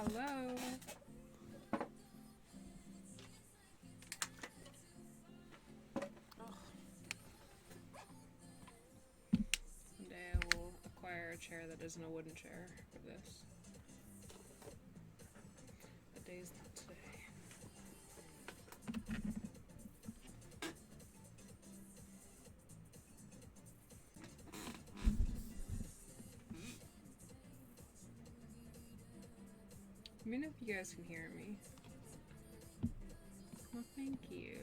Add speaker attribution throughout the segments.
Speaker 1: Hello. One day I will acquire a chair that isn't a wooden chair for this. The day's not today. Let me know if you guys can hear me. Well, thank you.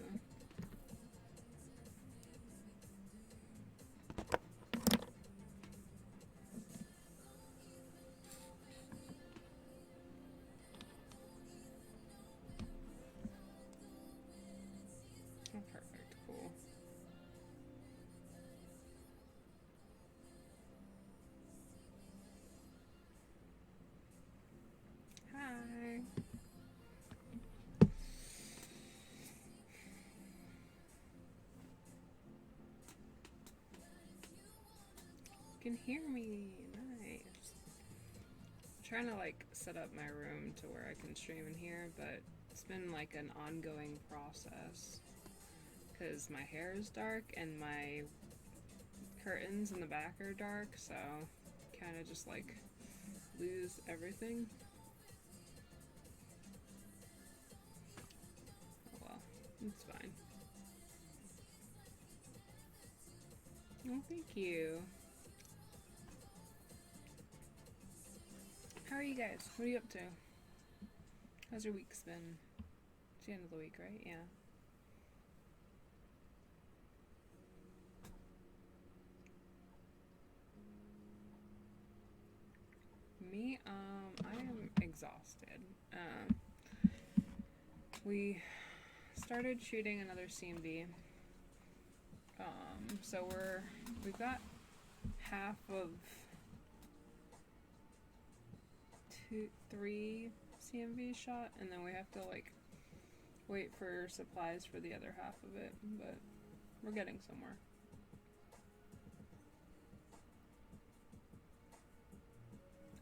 Speaker 1: Oh, perfect. Cool. Hi. You can hear me. Nice. I'm trying to like set up my room to where I can stream in here, but it's been like an ongoing process because my hair is dark and my curtains in the back are dark, so kind of just like lose everything. Oh well, it's fine. Oh, thank you. How are you guys? What are you up to? How's your week's been? It's the end of the week, right? Yeah. Me, I am exhausted. We started shooting another CMV. So we've got half of 3 CMV shot, and then we have to like wait for supplies for the other half of it, but we're getting somewhere.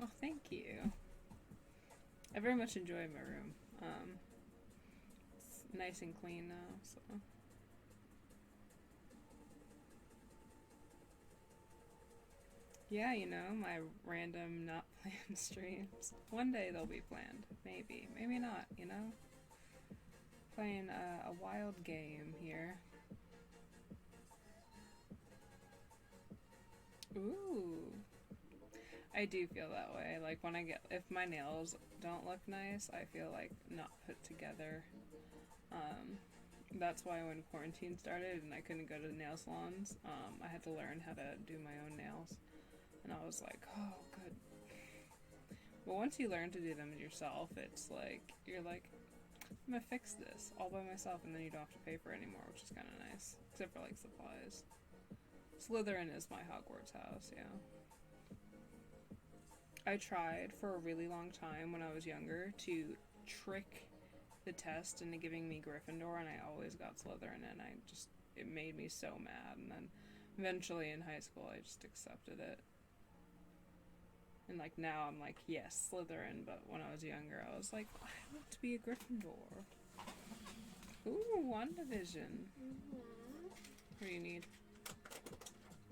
Speaker 1: Oh, thank you. I very much enjoy my room. It's nice and clean now, so. Yeah, you know, my random not planned streams. One day they'll be planned. Maybe. Maybe not, you know? Playing a wild game here. Ooh. I do feel that way. Like when if my nails don't look nice, I feel like not put together. That's why when quarantine started and I couldn't go to nail salons, I had to learn how to do my own nails. And I was like, oh, good. But once you learn to do them yourself, it's like, you're like, I'm gonna fix this all by myself, and then you don't have to pay for it anymore, which is kind of nice. Except for like supplies. Slytherin is my Hogwarts house, yeah. I tried for a really long time when I was younger to trick the test into giving me Gryffindor, and I always got Slytherin, and it made me so mad. And then eventually in high school, I just accepted it. And like now I'm like, yes, Slytherin, but when I was younger, I was like, I want to be a Gryffindor. Ooh, WandaVision. What do you need?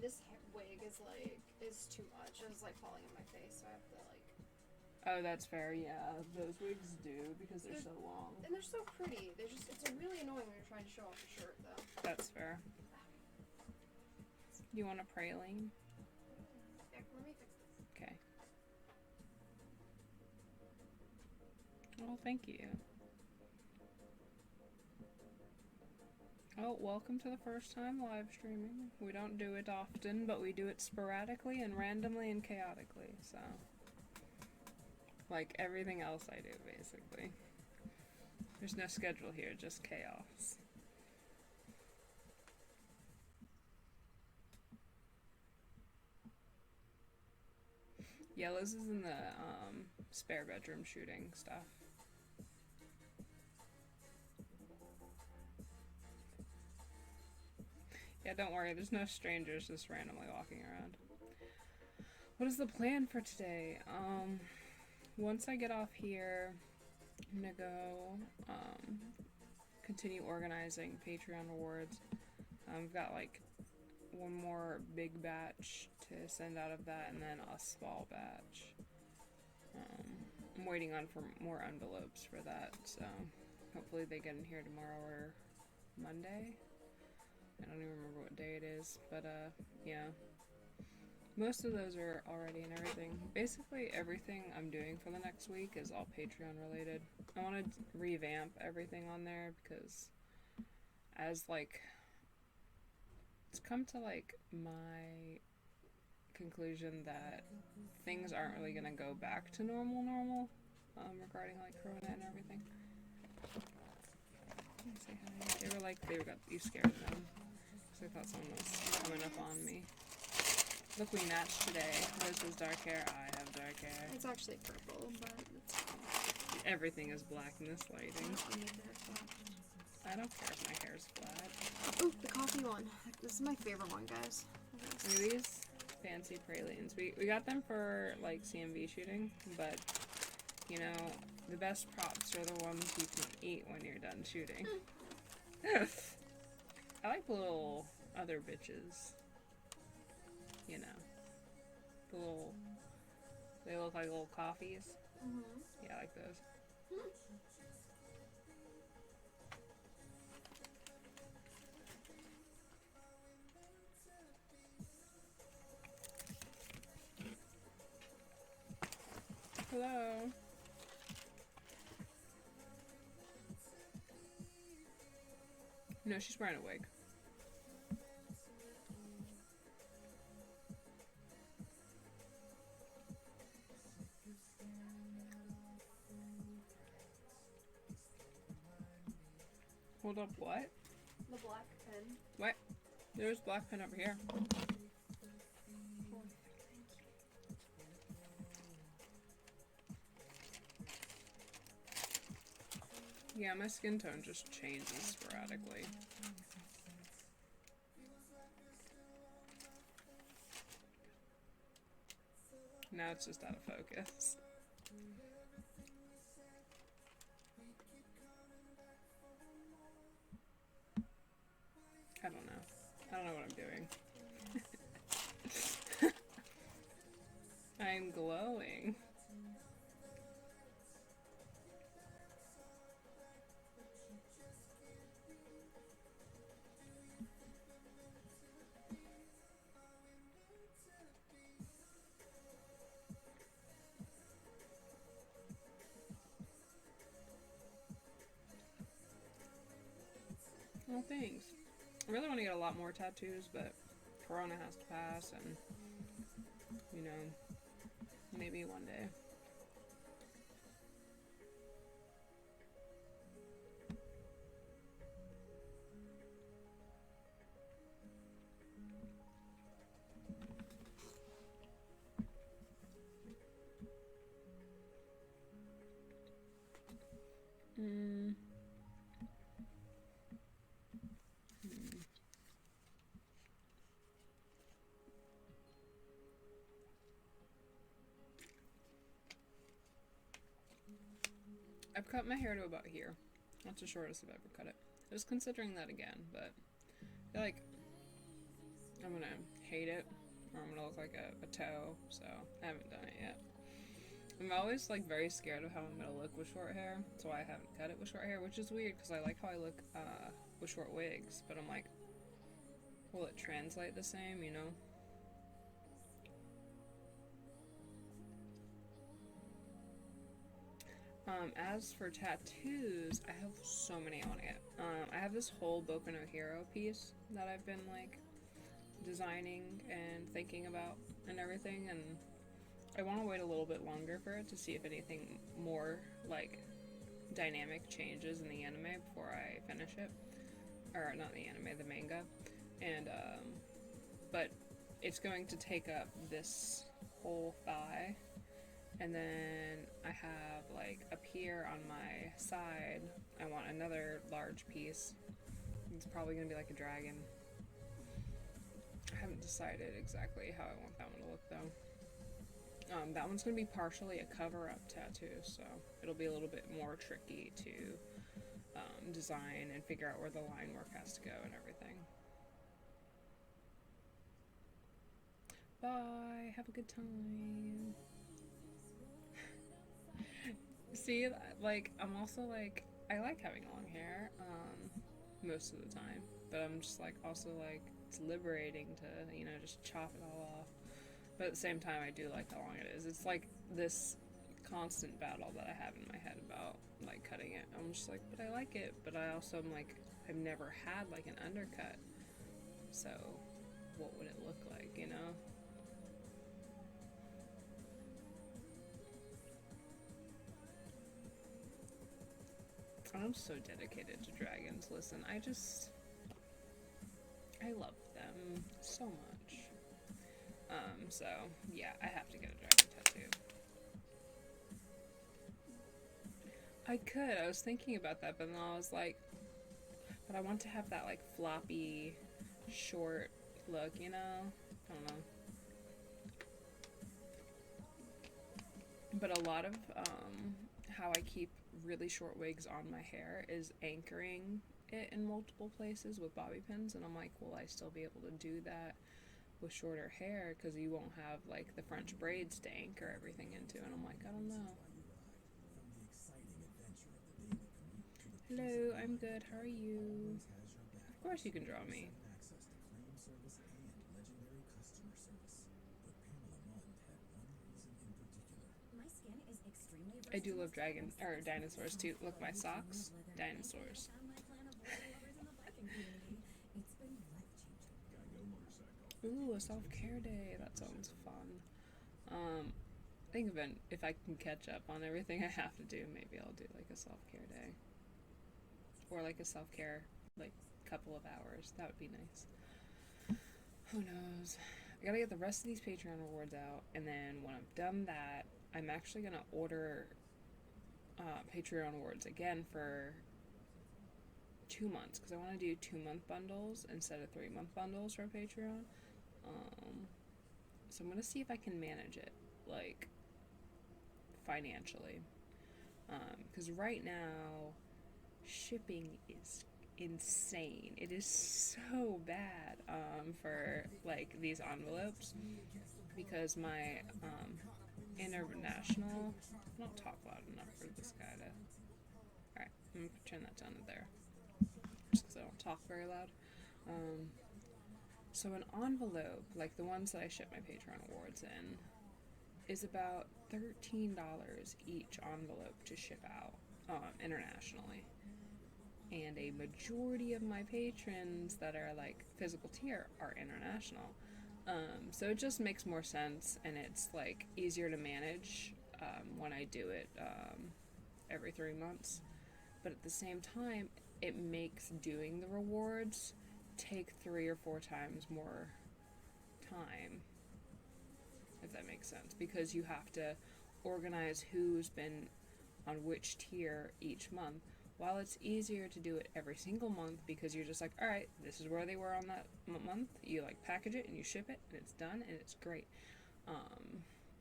Speaker 2: This wig is too much. It's like falling on my face, so I have to like.
Speaker 1: Oh, that's fair. Yeah, those wigs do because they're so long.
Speaker 2: And they're so pretty. It's really annoying when you're trying to show off your shirt, though.
Speaker 1: That's fair. You want a praline?
Speaker 2: Yeah, let me fix this.
Speaker 1: Okay. Oh, thank you. Oh, welcome to the first time live streaming. We don't do it often, but we do it sporadically and randomly and chaotically, so. Like everything else I do, basically. There's no schedule here, just chaos. Yeah, Liz is in the spare bedroom shooting stuff. Yeah, don't worry, there's no strangers just randomly walking around. What is the plan for today? once I get off here, I'm gonna go continue organizing Patreon rewards. I've got like one more big batch to send out of that, and then a small batch. I'm waiting on for more envelopes for that, so hopefully they get in here tomorrow or Monday. I don't even remember what day it is, but yeah. Most of those are already and everything. Basically everything I'm doing for the next week is all Patreon related. I want to revamp everything on there because as like it's come to like my conclusion that things aren't really gonna go back to normal regarding like Corona and everything. Say hi. They got you scared of them because I thought someone was coming up on me. Look, we matched today. Liz has dark hair. I have dark hair.
Speaker 2: It's actually purple, but it's fine.
Speaker 1: Everything is black in this lighting.
Speaker 2: I'll make the hair flat.
Speaker 1: I don't care if my hair's flat.
Speaker 2: Oh, the coffee one. This is my favorite one, guys.
Speaker 1: Look at these fancy pralines. We got them for like CMV shooting, but you know, the best props are the ones you can eat when you're done shooting. I like the little other bitches. You know, they look like little coffees.
Speaker 2: Mm-hmm.
Speaker 1: Yeah, I like those. Hello. No, she's wearing a wig. Hold up, what?
Speaker 2: The black pen.
Speaker 1: What? There's black pen over here. Yeah, my skin tone just changes sporadically. Now it's just out of focus. I don't know. I don't know what I'm doing. I'm glowing. Well, thanks. I really want to get a lot more tattoos, but Corona has to pass, and, you know, maybe one day. I've cut my hair to about here. That's the shortest I've ever cut it. I was considering that again, but I feel like I'm gonna hate it, or I'm gonna look like a toe, so I haven't done it yet. I'm always like very scared of how I'm gonna look with short hair, so I haven't cut it with short hair, which is weird because I like how I look with short wigs, but I'm like, will it translate the same, you know? As for tattoos, I have so many I want to get. I have this whole Boku no Hero piece that I've been like designing and thinking about and everything, and I want to wait a little bit longer for it to see if anything more like dynamic changes in the anime before I finish it. Or not the anime, the manga. And but it's going to take up this whole thigh. And then I have, like, up here on my side, I want another large piece. It's probably going to be like a dragon. I haven't decided exactly how I want that one to look, though. That one's going to be partially a cover-up tattoo, so it'll be a little bit more tricky to design and figure out where the line work has to go and everything. Bye. Have a good time. See, like, I'm also like, I like having long hair most of the time, but I'm just like, also like, it's liberating to, just chop it all off. But at the same time, I do like how long it is. It's like this constant battle that I have in my head about like cutting it. I'm just like, but I like it, but I also am like, I've never had like an undercut, so what would it look like, I'm so dedicated to dragons. Listen, I love them so much. So yeah, I have to get a dragon tattoo. I could. I was thinking about that, but then I was like, but I want to have that like floppy, short look, I don't know. But a lot of how I keep really short wigs on my hair is anchoring it in multiple places with bobby pins, and I'm like, will I still be able to do that with shorter hair? Because you won't have like the French braids to anchor everything into, and I'm like, I don't know. Hello, I'm good. How are you? Of course you can draw me. I do love dragon or dinosaurs too. Look, my socks, dinosaurs. Ooh, a self-care day. That sounds fun. I think if I can catch up on everything I have to do, maybe I'll do like a self-care day, or like a self-care like couple of hours. That would be nice. Who knows? I gotta get the rest of these Patreon rewards out, and then when I've done that, I'm actually gonna order Patreon rewards again for 2 months, because I want to do 2-month bundles instead of 3-month bundles for Patreon. So I'm gonna see if I can manage it, like financially, because right now shipping is insane. It is so bad for like these envelopes, because my international, not talk loud enough for this guy to. Alright, I'm gonna turn that down to there, just because I don't talk very loud. So an envelope, like the ones that I ship my Patreon awards in, is about $13 each envelope to ship out internationally. And a majority of my patrons that are like physical tier are international. So it just makes more sense, and it's like easier to manage when I do it every 3 months. But at the same time, it makes doing the rewards take 3 or 4 times more time, if that makes sense, because you have to organize who's been on which tier each month. While it's easier to do it every single month, because you're just like, all right, this is where they were on that month. You like package it and you ship it, and it's done, and it's great.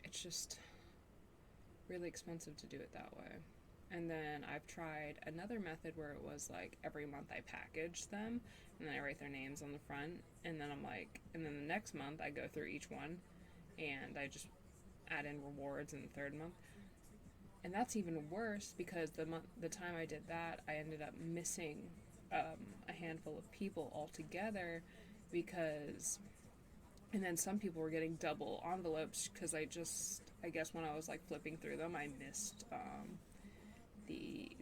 Speaker 1: It's just really expensive to do it that way. And then I've tried another method where it was like every month I package them, and then I write their names on the front, and then and then the next month I go through each one, and I just add in rewards in the third month. And that's even worse, because the time I did that, I ended up missing a handful of people altogether, because, and then some people were getting double envelopes, because I guess when I was like flipping through them, I missed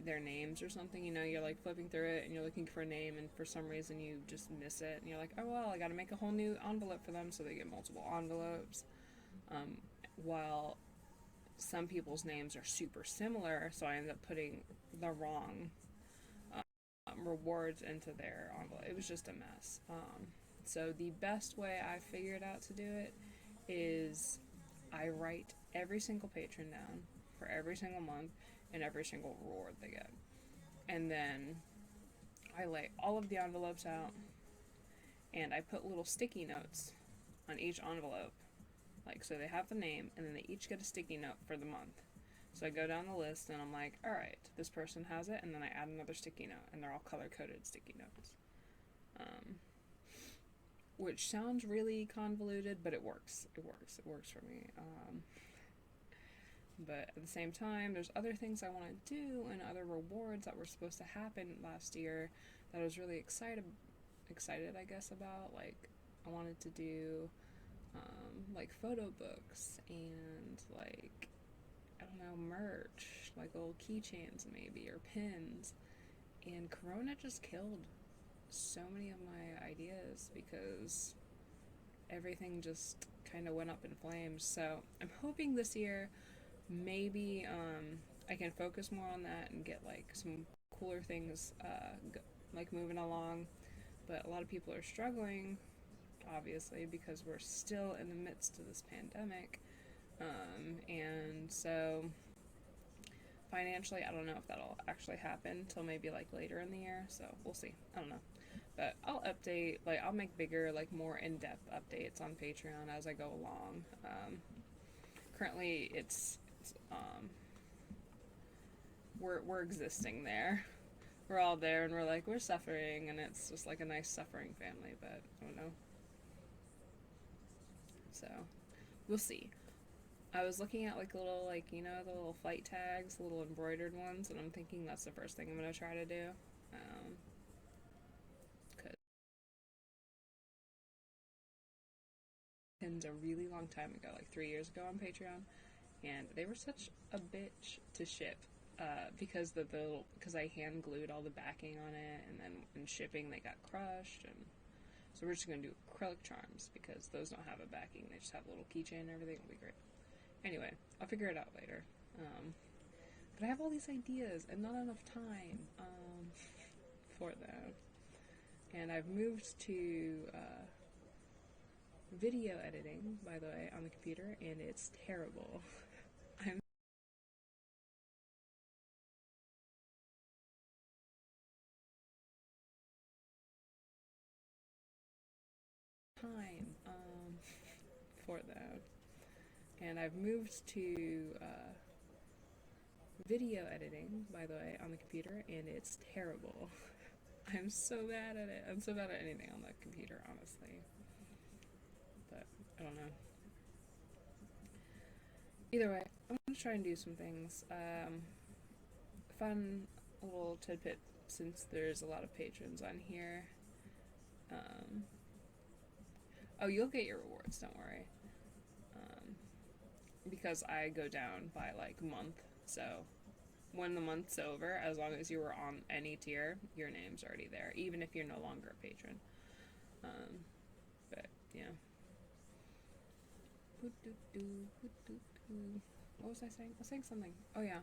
Speaker 1: their names or something. You're like flipping through it and you're looking for a name, and for some reason you just miss it, and you're like, oh well, I gotta make a whole new envelope for them, so they get multiple envelopes. While some people's names are super similar, so I ended up putting the wrong rewards into their envelope. It was just a mess. So the best way I figured out to do it is I write every single patron down for every single month and every single reward they get. And then I lay all of the envelopes out, and I put little sticky notes on each envelope Like, so they have the name, and then they each get a sticky note for the month. So I go down the list, and I'm like, all right, this person has it, and then I add another sticky note, and they're all color-coded sticky notes. Which sounds really convoluted, but it works. It works for me. But at the same time, there's other things I want to do and other rewards that were supposed to happen last year that I was really excited, I guess, about. Like, I wanted to do like photo books and like, I don't know, merch, like little keychains maybe or pins. And Corona just killed so many of my ideas because everything just kind of went up in flames. So I'm hoping this year maybe I can focus more on that and get like some cooler things like moving along. But a lot of people are struggling, obviously, because we're still in the midst of this pandemic. And so financially, I don't know if that'll actually happen till maybe like later in the year. So we'll see. I don't know. But I'll update, like, I'll make bigger, like, more in-depth updates on Patreon as I go along. Currently, we're existing there. We're all there, and we're suffering, and it's just, like, a nice suffering family, but I don't know. So, we'll see. I was looking at, like, little, like, you know, the little flight tags, the little embroidered ones, and I'm thinking that's the first thing I'm going to try to do. A really long time ago, like 3 years ago on Patreon, and they were such a bitch to ship because I hand glued all the backing on it, and then in shipping they got crushed, and so we're just gonna do acrylic charms because those don't have a backing; they just have a little keychain and everything. It'll be great. Anyway, I'll figure it out later. But I have all these ideas and not enough time for them, and I've moved to video editing, by the way, on the computer, and it's terrible. I'm time for that, and I've moved to video editing, by the way, on the computer, and it's terrible. I'm so bad at it. I'm so bad at anything on the computer, honestly. But I don't know. Either way, I'm gonna try and do some things. Fun little tidbit, since there's a lot of patrons on here. Oh, you'll get your rewards, don't worry. Because I go down by like month, so when the month's over, as long as you were on any tier, your name's already there, even if you're no longer a patron. But yeah. What was I saying? I was saying something. Oh yeah.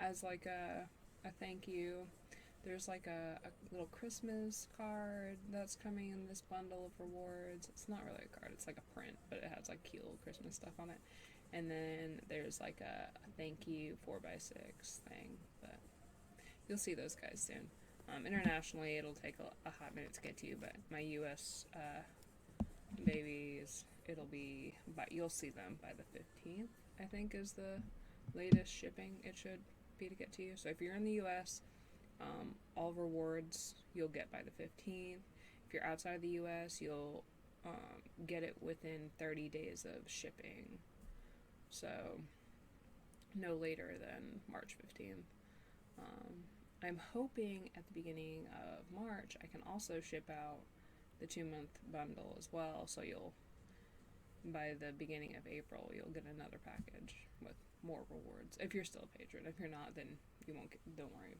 Speaker 1: As like a thank you, there's like a little Christmas card that's coming in this bundle of rewards. It's not really a card, it's like a print, but it has like cute little Christmas stuff on it. And then there's like a thank you 4x6 thing, but you'll see those guys soon. Internationally, it'll take a hot minute to get to you, but my US babies, you'll see them by the 15th, I think is the latest shipping it should be to get to you. So if you're in the US, all rewards you'll get by the 15th. If you're outside the US, you'll get it within 30 days of shipping. So no later than March 15th. I'm hoping at the beginning of March I can also ship out the 2-month bundle as well, so by the beginning of April, you'll get another package with more rewards. If you're still a patron. If you're not, then you won't get, don't worry.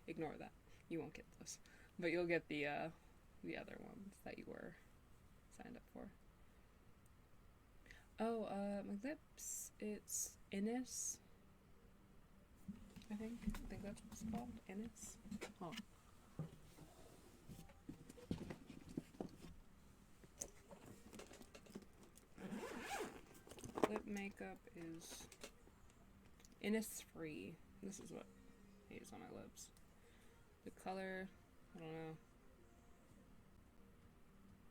Speaker 1: Ignore that. You won't get this. But you'll get the other ones that you were signed up for. Oh, my lips, it's Innis. I think that's what it's called. Innis. Oh. Lip makeup is Innisfree. This is what I use on my lips. The color, I don't know.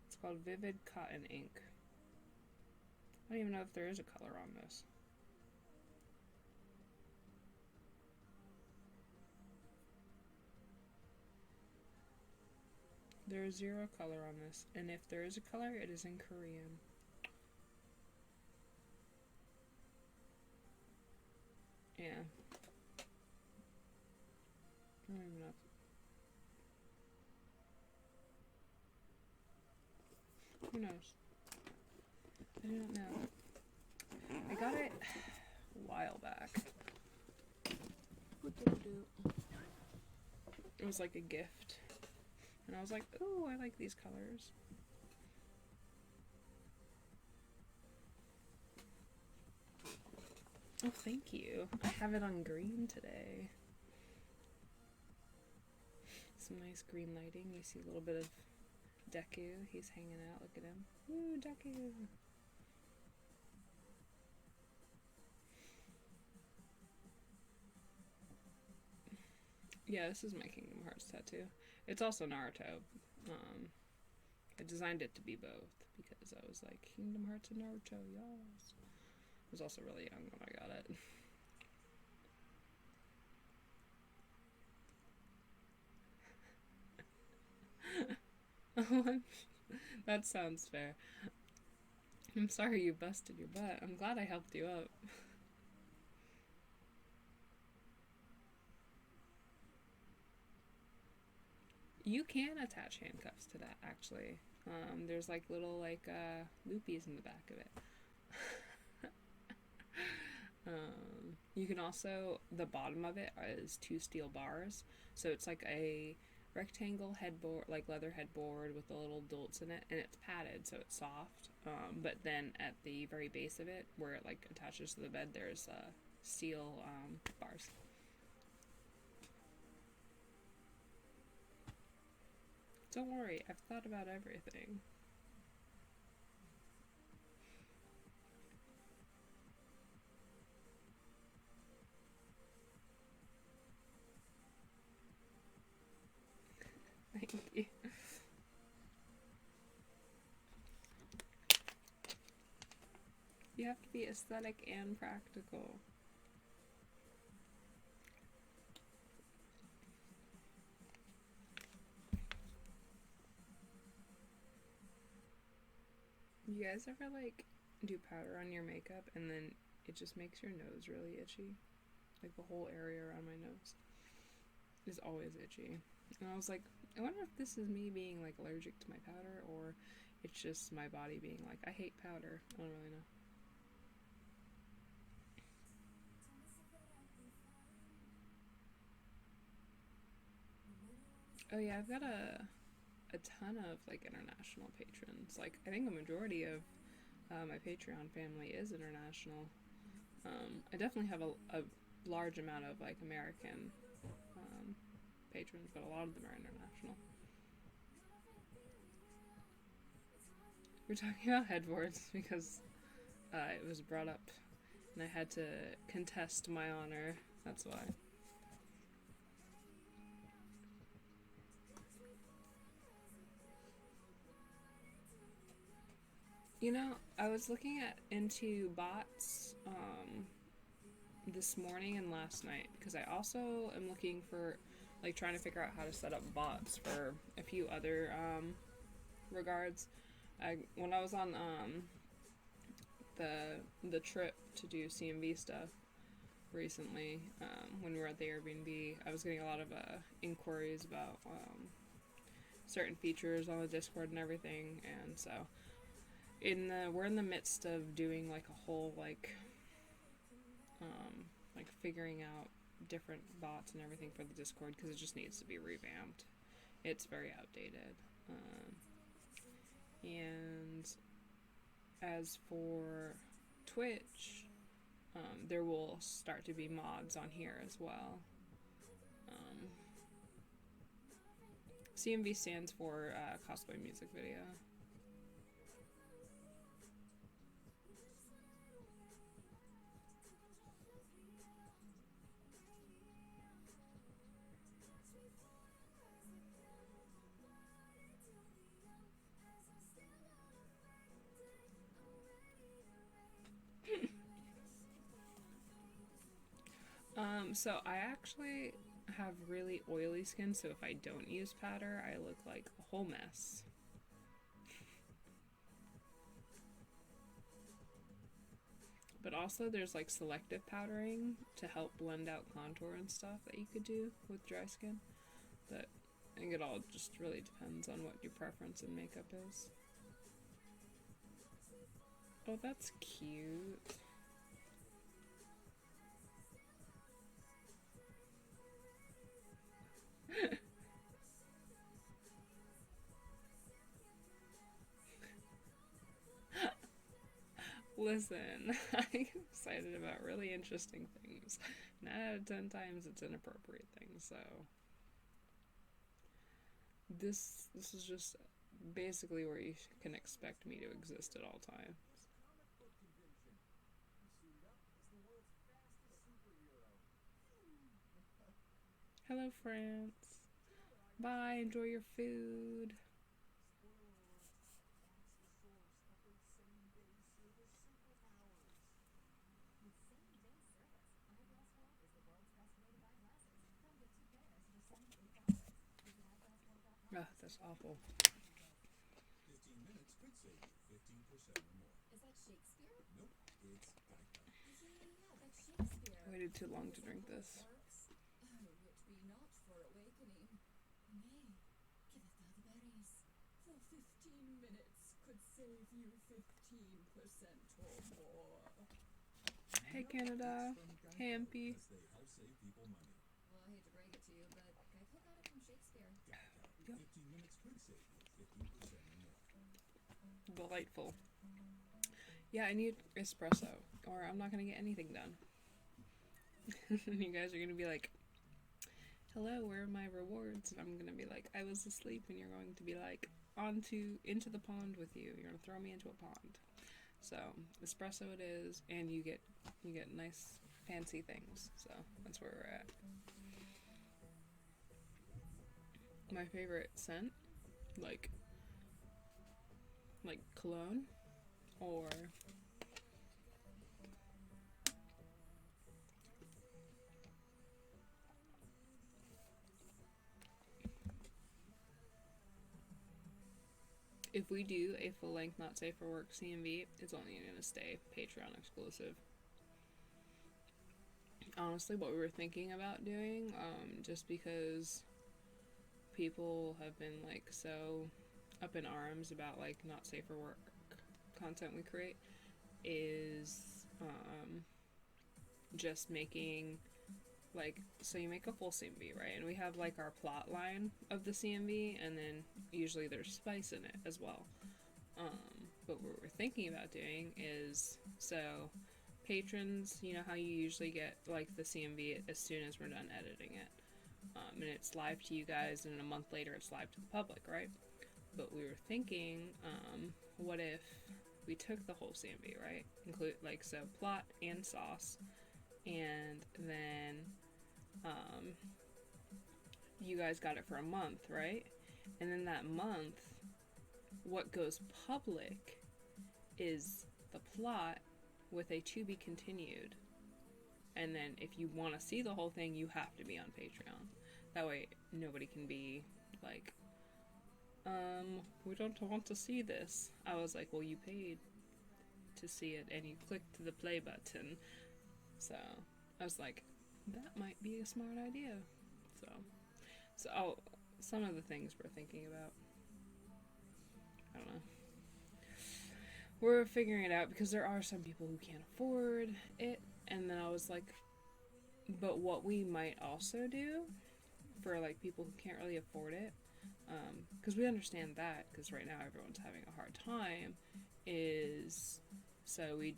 Speaker 1: It's called Vivid Cotton Ink. I don't even know if there is a color on this. There is zero color on this, and if there is a color, it is in Korean. Yeah. I don't even know. Who knows? I don't know. I got it a while back. It was like a gift. And I was like, ooh, I like these colors. Oh, thank you. I have it on green today. Some nice green lighting. You see a little bit of Deku. He's hanging out. Look at him. Ooh, Deku. Yeah, this is my Kingdom Hearts tattoo. It's also Naruto. I designed it to be both because I was like, Kingdom Hearts and Naruto, yes. I was also really young when I got it. That sounds fair. I'm sorry you busted your butt. I'm glad I helped you up. You can attach handcuffs to that, actually. There's like little loopies in the back of it. You can also, the bottom of it is 2 steel bars, so it's like a rectangle headboard, like leather headboard with the little dolts in it, and it's padded, so it's soft. But then at the very base of it, where it like attaches to the bed, there's steel bars. Don't worry, I've thought about everything. Thank you. You have to be aesthetic and practical. You guys ever like do powder on your makeup and then it just makes your nose really itchy? Like the whole area around my nose is always itchy. And I was like, I wonder if this is me being like allergic to my powder or it's just my body being like, I hate powder. I don't really know. Oh yeah, I've got a ton of like international patrons. Like I think a majority of my Patreon family is international. I definitely have a large amount of like American patrons, but a lot of them are international. We're talking about headboards because it was brought up and I had to contest my honor. That's why. You know, I was looking into bots this morning and last night because I also am looking for like trying to figure out how to set up bots for a few other regards. When I was on the trip to do CMV stuff recently, when we were at the Airbnb, I was getting a lot of inquiries about certain features on the Discord and everything, and so we're in the midst of doing like a whole like figuring out different bots and everything for the Discord because it just needs to be revamped. It's very outdated. And as for Twitch, there will start to be mods on here as well. CMV stands for cosplay music video. So I actually have really oily skin, so if I don't use powder, I look like a whole mess. But also there's like selective powdering to help blend out contour and stuff that you could do with dry skin. But I think it all just really depends on what your preference in makeup is. Oh, that's cute. Listen, I'm excited about really interesting things. 9 out of 10 times it's inappropriate things, so this is just basically where you can expect me to exist at all times. Hello, France. Bye, enjoy your food. Ugh, that's awful.
Speaker 3: 15 minutes could save you 15% or more.
Speaker 4: Is that Shakespeare?
Speaker 3: Nope, it's Geico.
Speaker 4: Yeah, that's Shakespeare.
Speaker 1: I waited too long to drink this.
Speaker 4: Works. Oh, it be not for awakening. Nay, giveth thou the berries. For 15 minutes could save you 15% or more.
Speaker 1: Hey, Canada. Hey, MP.
Speaker 3: As they help save people money.
Speaker 4: Well, I hate to break it to you, but Geico got it from Shakespeare.
Speaker 3: Geico.
Speaker 1: Yep.
Speaker 3: 15 minutes could save you 15% or more.
Speaker 1: Delightful. Yeah, I need espresso, or I'm not gonna get anything done. You guys are gonna be like, hello, where are my rewards? And I'm gonna be like, I was asleep, and you're going to be like, into the pond with you. You're gonna throw me into a pond. So espresso it is, and you get nice fancy things. So that's where we're at. My favorite scent, like cologne, or if we do a full-length Not Safe for Work CMV, it's only going to stay Patreon exclusive. Honestly, what we were thinking about doing, just because people have been like so up in arms about like Not Safe for Work content we create, is just making like, so you make a full CMV, right? And we have like our plot line of the CMV, and then usually there's spice in it as well. But what we're thinking about doing is, so patrons, you know how you usually get like the CMV as soon as we're done editing it, and it's live to you guys, and a month later it's live to the public, right? But we were thinking, what if we took the whole CMV, right? Include like, so plot and sauce, and then you guys got it for a month, right? And then that month, what goes public is the plot with a to be continued. And then if you want to see the whole thing, you have to be on Patreon. That way nobody can be like, we don't want to see this. I was like, well, you paid to see it and you clicked the play button. So I was like, that might be a smart idea. So some of the things we're thinking about, I don't know. We're figuring it out because there are some people who can't afford it. And then I was like, but what we might also do for like people who can't really afford it, because we understand that, because right now everyone's having a hard time, is so we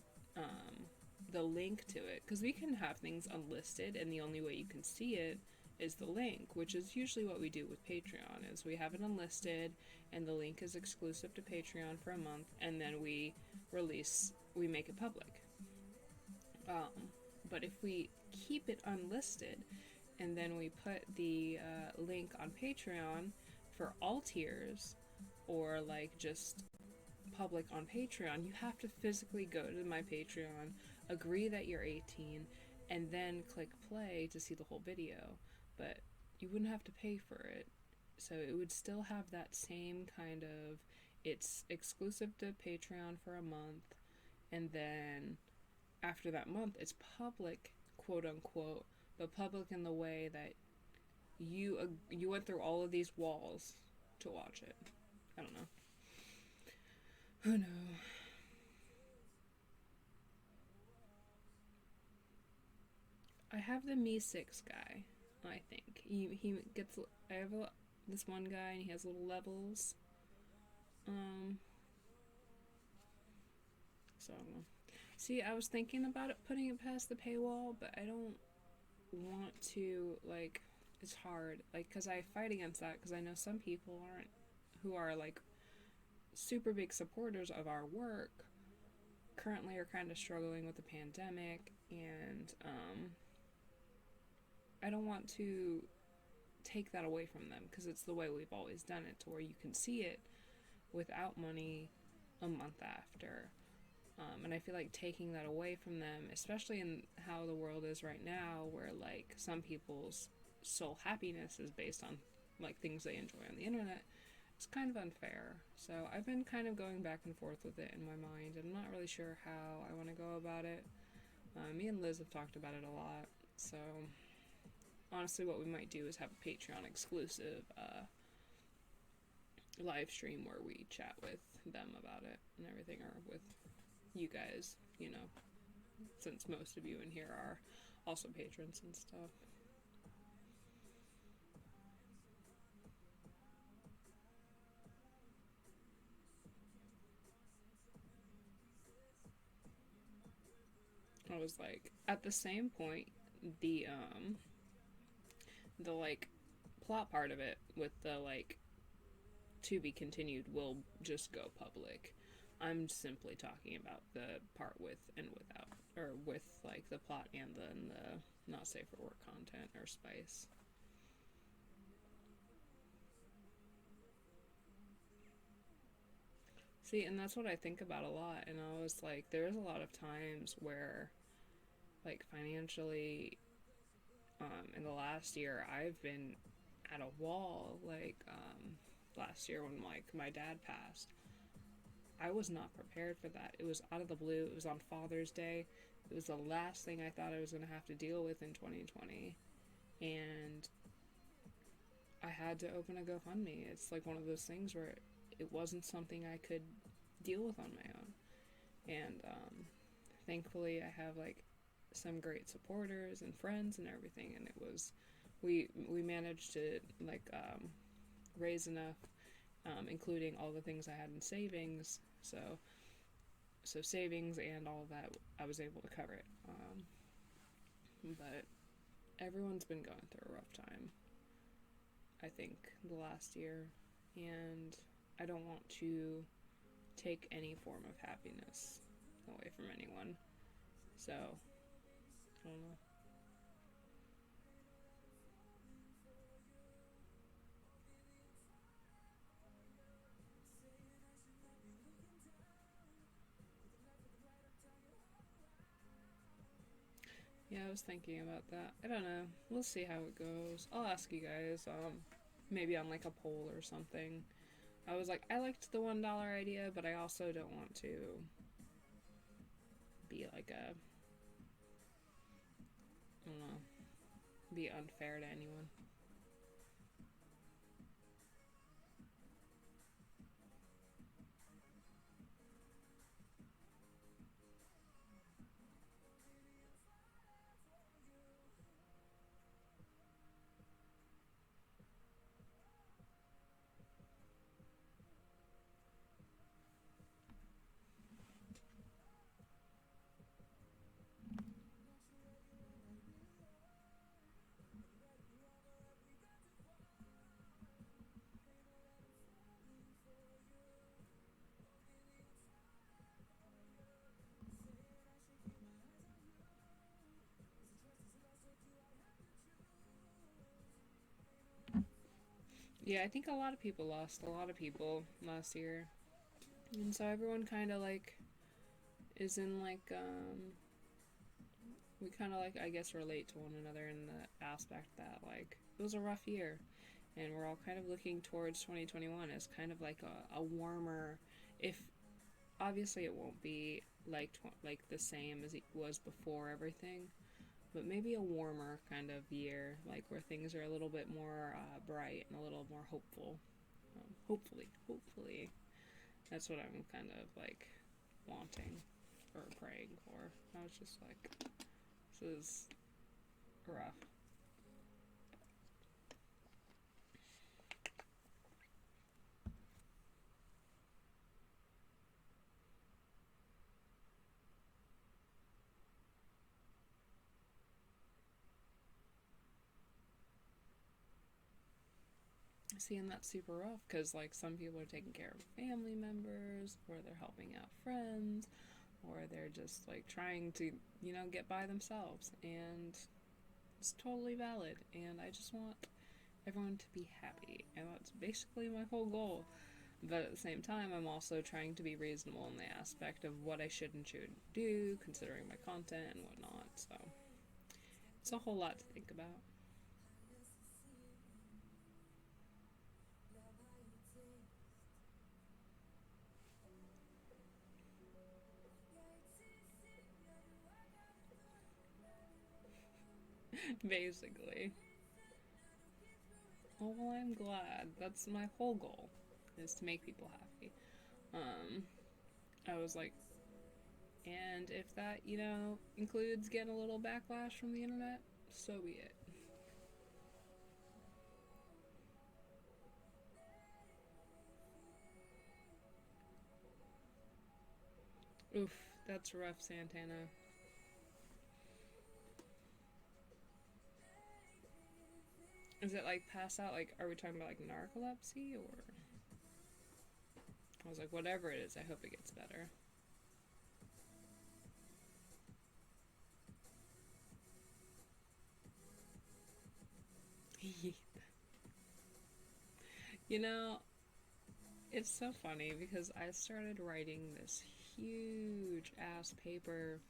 Speaker 1: the link to it, because we can have things unlisted and the only way you can see it is the link, which is usually what we do with Patreon, is we have it unlisted and the link is exclusive to Patreon for a month, and then we make it public. But if we keep it unlisted and then we put the link on Patreon for all tiers, or like just public on Patreon, you have to physically go to my Patreon, agree that you're 18, and then click play to see the whole video, but you wouldn't have to pay for it. So it would still have that same kind of, it's exclusive to Patreon for a month, and then after that month it's public, quote unquote, but public in the way that you went through all of these walls to watch it. I don't know. Who knows? I have the Mi 6 guy, I think. He gets, I have this one guy and he has little levels. So I don't know. See, I was thinking about it, putting it past the paywall, but I don't want to, like, it's hard, like, because I fight against that, because I know some people who are, like, super big supporters of our work, currently are kind of struggling with the pandemic, and, I don't want to take that away from them, because it's the way we've always done it, to where you can see it without money a month after. And I feel like taking that away from them, especially in how the world is right now, where, like, some people's sole happiness is based on, like, things they enjoy on the internet, it's kind of unfair. So I've been kind of going back and forth with it in my mind, and I'm not really sure how I want to go about it. Me and Liz have talked about it a lot, so honestly what we might do is have a Patreon exclusive live stream where we chat with them about it and everything, or with you guys, you know, since most of you in here are also patrons and stuff. I was like, at the same point, the like plot part of it with the like to be continued will just go public. I'm simply talking about the part with and without, or with like the plot and then the not safe for work content or spice. See, and that's what I think about a lot, and I was like, there's a lot of times where, like, financially, in the last year, I've been at a wall, like, last year when, like, my dad passed. I was not prepared for that. It was out of the blue. It was on Father's Day. It was the last thing I thought I was going to have to deal with in 2020. And I had to open a GoFundMe. It's like one of those things where it wasn't something I could deal with on my own. And thankfully I have like some great supporters and friends and everything, and it was we managed to like raise enough, including all the things I had in savings, so savings and all of that, I was able to cover it. But everyone's been going through a rough time, I think, the last year, and I don't want to take any form of happiness away from anyone. So, I don't know. Yeah, I was thinking about that. I don't know. We'll see how it goes. I'll ask you guys, maybe on like a poll or something. I was like, I liked the $1 idea, but I also don't want to be like a, I don't know, be unfair to anyone. Yeah, I think a lot of people lost a lot of people last year. And so everyone kind of like is in like we kind of like, I guess, relate to one another in the aspect that like it was a rough year, and we're all kind of looking towards 2021 as kind of like a warmer, if obviously it won't be like like the same as it was before everything, but maybe a warmer kind of year, like where things are a little bit more bright and a little more hopeful. Hopefully, that's what I'm kind of like wanting or praying for. I was just like, this is rough. Seeing that super rough because like some people are taking care of family members, or they're helping out friends, or they're just like trying to, get by themselves, and it's totally valid, and I just want everyone to be happy, and that's basically my whole goal. But at the same time, I'm also trying to be reasonable in the aspect of what I should and shouldn't do, considering my content and whatnot, so it's a whole lot to think about. Basically. Oh, well, I'm glad. That's my whole goal, is to make people happy. Um, I was like, and if that, includes getting a little backlash from the internet, so be it. Oof, that's rough, Santana. Is it like pass out? Like, are we talking about like narcolepsy or? I was like, whatever it is, I hope it gets better. you know, it's so funny because I started writing this huge ass paper,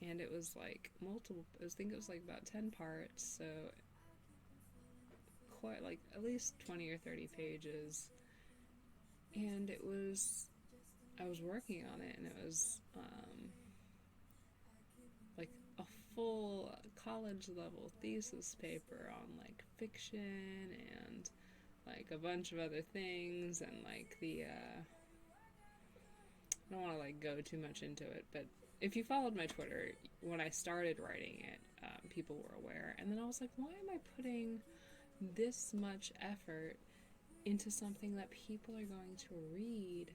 Speaker 1: and it was like multiple, I think it was like about 10 parts, so quite like at least 20 or 30 pages. And I was working on it, and it was like a full college level thesis paper on like fiction and like a bunch of other things, and like I don't want to like go too much into it, but if you followed my Twitter when I started writing it, people were aware, and then I was like, why am I putting this much effort into something that people are going to read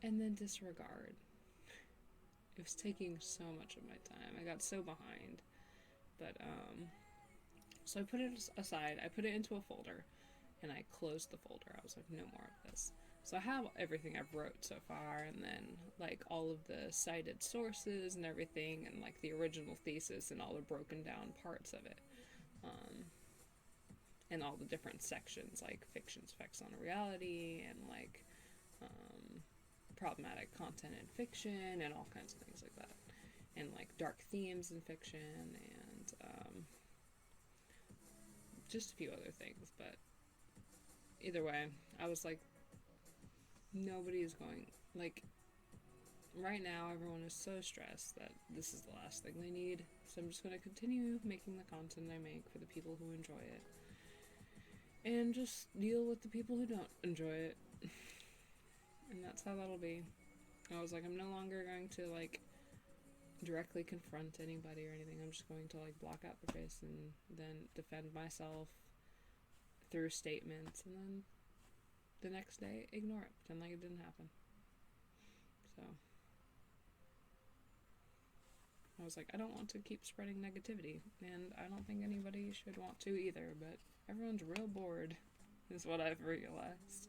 Speaker 1: and then disregard? It was taking so much of my time. I got so behind. But, so I put it aside. I put it into a folder, and I closed the folder. I was like, no more of this. So I have everything I've wrote so far, and then, like, all of the cited sources and everything, and, like, the original thesis and all the broken down parts of it. And all the different sections, like fiction's effects on reality, and, like, problematic content in fiction, and all kinds of things like that. And like dark themes in fiction, and just a few other things. But either way, I was like, nobody is going, like, right now everyone is so stressed that this is the last thing they need. So I'm just going to continue making the content I make for the people who enjoy it, and just deal with the people who don't enjoy it. And that's how that'll be. I was like, I'm no longer going to like directly confront anybody or anything. I'm just going to like block out their face and then defend myself through statements, and then the next day ignore it, pretend like it didn't happen. So I was like, I don't want to keep spreading negativity, and I don't think anybody should want to either, but everyone's real bored, is what I've realized.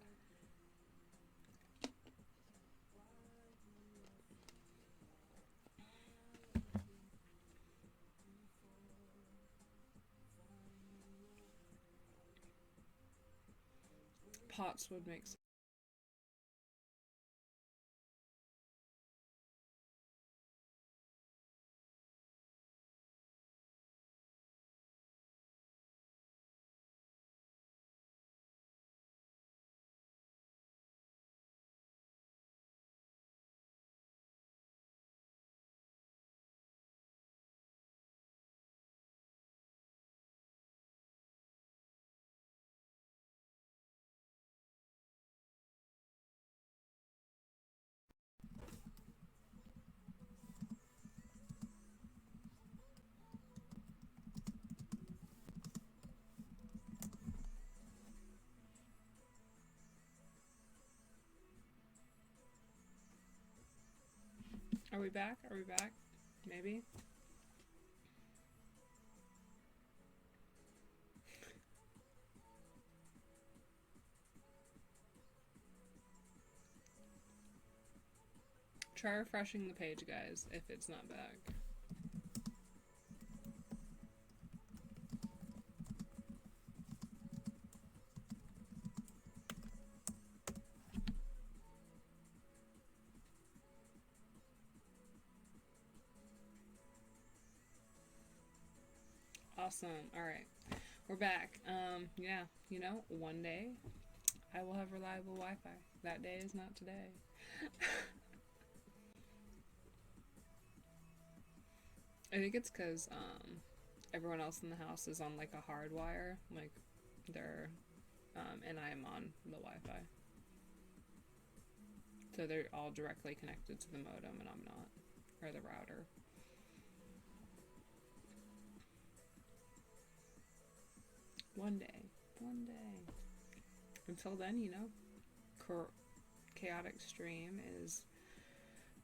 Speaker 1: Pots would make sense. we back? Are we back? Maybe? Try refreshing the page, guys, if it's not back. Awesome. Alright. We're back. Yeah, you know, one day I will have reliable Wi-Fi. That day is not today. I think it's because everyone else in the house is on like a hard wire, like they're and I am on the Wi-Fi, so they're all directly connected to the modem and I'm not, or the router. One day. Until then, you know, chaotic stream is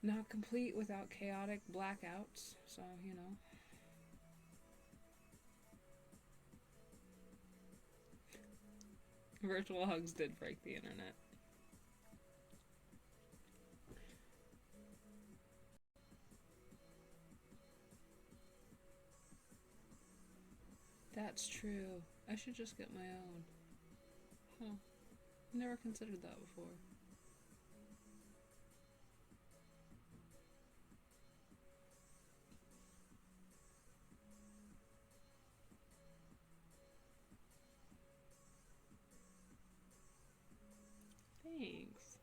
Speaker 1: not complete without chaotic blackouts, so, you know. Virtual hugs did break the internet. That's true. I should just get my own. Huh. Never considered that before. Thanks.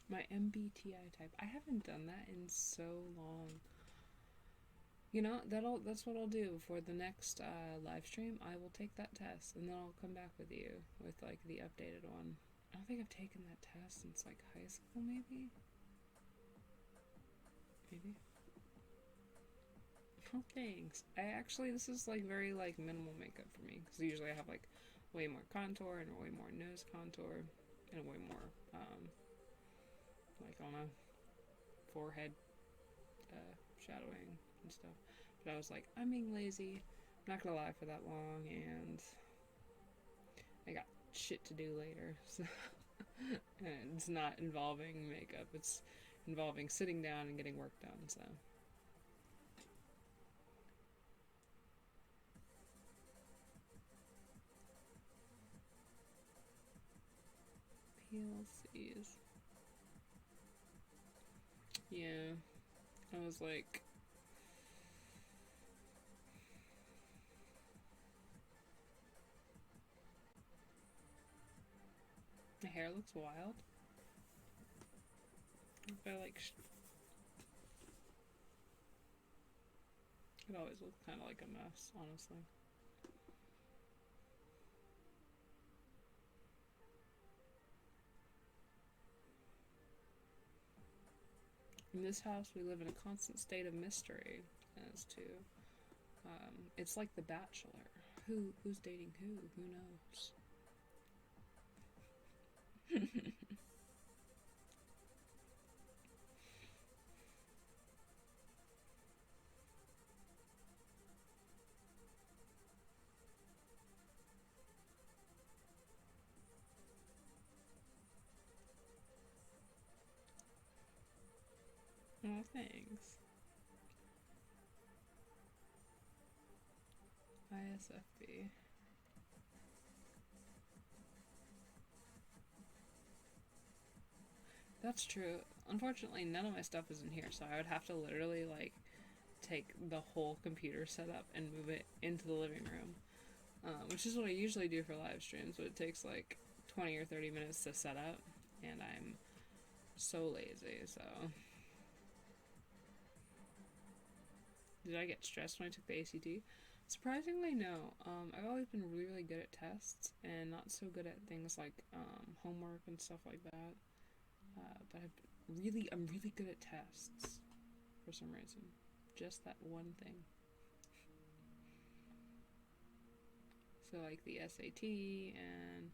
Speaker 1: My MBTI type. I haven't done that in so long. You know, that's what I'll do for the next live stream. I will take that test and then I'll come back with you with like the updated one. I don't think I've taken that test since like high school, maybe. Oh, thanks. This is like very like minimal makeup for me because usually I have like way more contour and way more nose contour and way more like on a forehead shadowing and stuff. But I was like, I'm being lazy. I'm not gonna lie for that long, and I got shit to do later. So and it's not involving makeup. It's involving sitting down and getting work done. So. PLCs. Yeah, I was like, my hair looks wild. If I like, it always looks kind of like a mess, honestly. In this house, we live in a constant state of mystery as to, it's like The Bachelor. Who's dating who? Who knows? Oh, thanks. ISFP. That's true. Unfortunately, none of my stuff is in here, so I would have to literally, like, take the whole computer setup and move it into the living room. Which is what I usually do for live streams, but it takes, like, 20 or 30 minutes to set up, and I'm so lazy, so... Did I get stressed when I took the ACT? Surprisingly, no. I've always been really good at tests, and not so good at things like, homework and stuff like that. But I'm really good at tests, for some reason. Just that one thing. So like the SAT and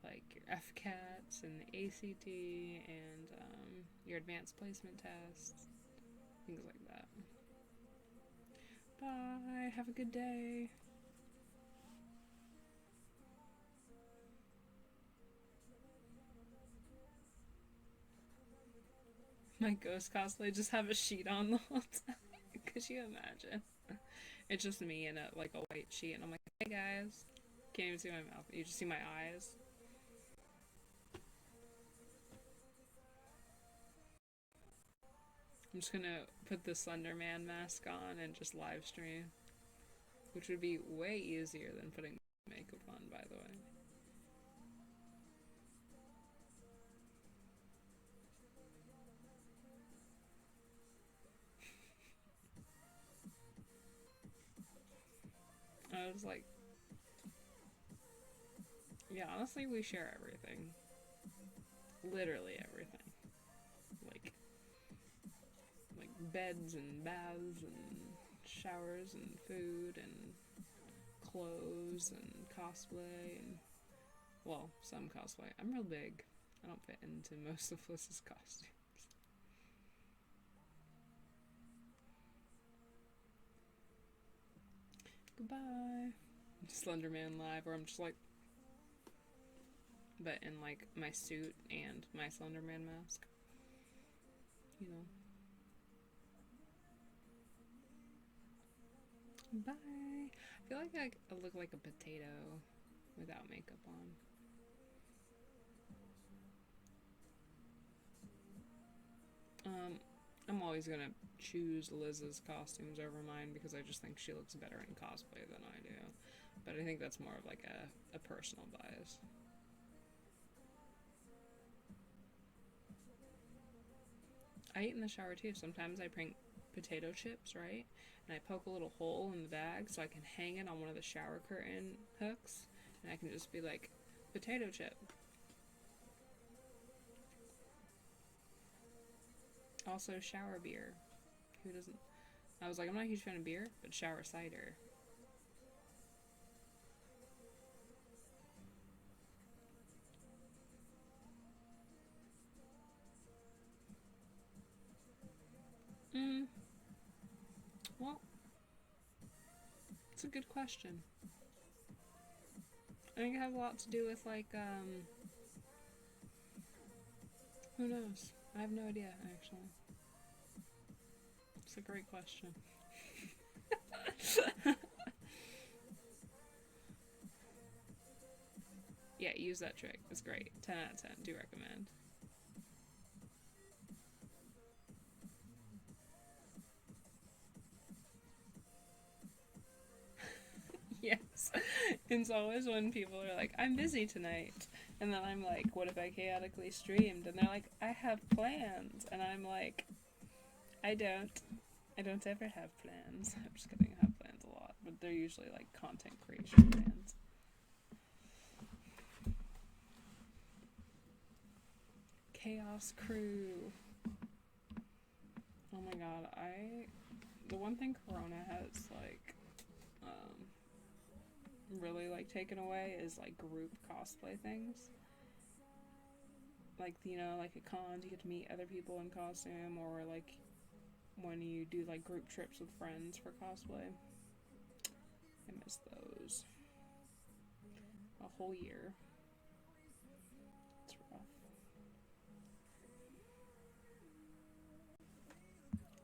Speaker 1: like your FCATs and the ACT and your advanced placement tests, things like that. Bye. Have a good day. My ghost cosplay just have a sheet on the whole time. Could you imagine? It's just me in a white sheet, and I'm like, hey guys. Can't even see my mouth. You just see my eyes. I'm just gonna put the Slender Man mask on and just live stream, which would be way easier than putting makeup on, by the way. I was like, yeah, honestly, we share everything. Literally everything. Like beds and baths and showers and food and clothes and cosplay and, well, some cosplay. I'm real big. I don't fit into most of Liz's costumes. Goodbye. Slenderman live, where I'm just like, but in like my suit and my Slenderman mask. You know. Bye. I feel like I look like a potato without makeup on. I'm always gonna choose Liz's costumes over mine because I just think she looks better in cosplay than I do. But I think that's more of like a personal bias. I eat in the shower too. Sometimes I bring potato chips, right? And I poke a little hole in the bag so I can hang it on one of the shower curtain hooks. And I can just be like, potato chip. Also, shower beer. Who doesn't? I was like, I'm not a huge fan of beer, but shower cider. Well, it's a good question. I think it has a lot to do with, like, who knows? I have no idea, actually. It's a great question. Yeah, use that trick. It's great. 10 out of 10. Do recommend. Yes. It's always when people are like, I'm busy tonight. And then I'm like, what if I chaotically streamed? And they're like, I have plans. And I'm like, I don't. I don't ever have plans. I'm just kidding. I have plans a lot. But they're usually like content creation plans. Chaos Crew. Oh my god, the one thing Corona has like really like taken away is like group cosplay things. Like, you know, like at cons you get to meet other people in costume, or like when you do like group trips with friends for cosplay. I miss those. A whole year. It's rough.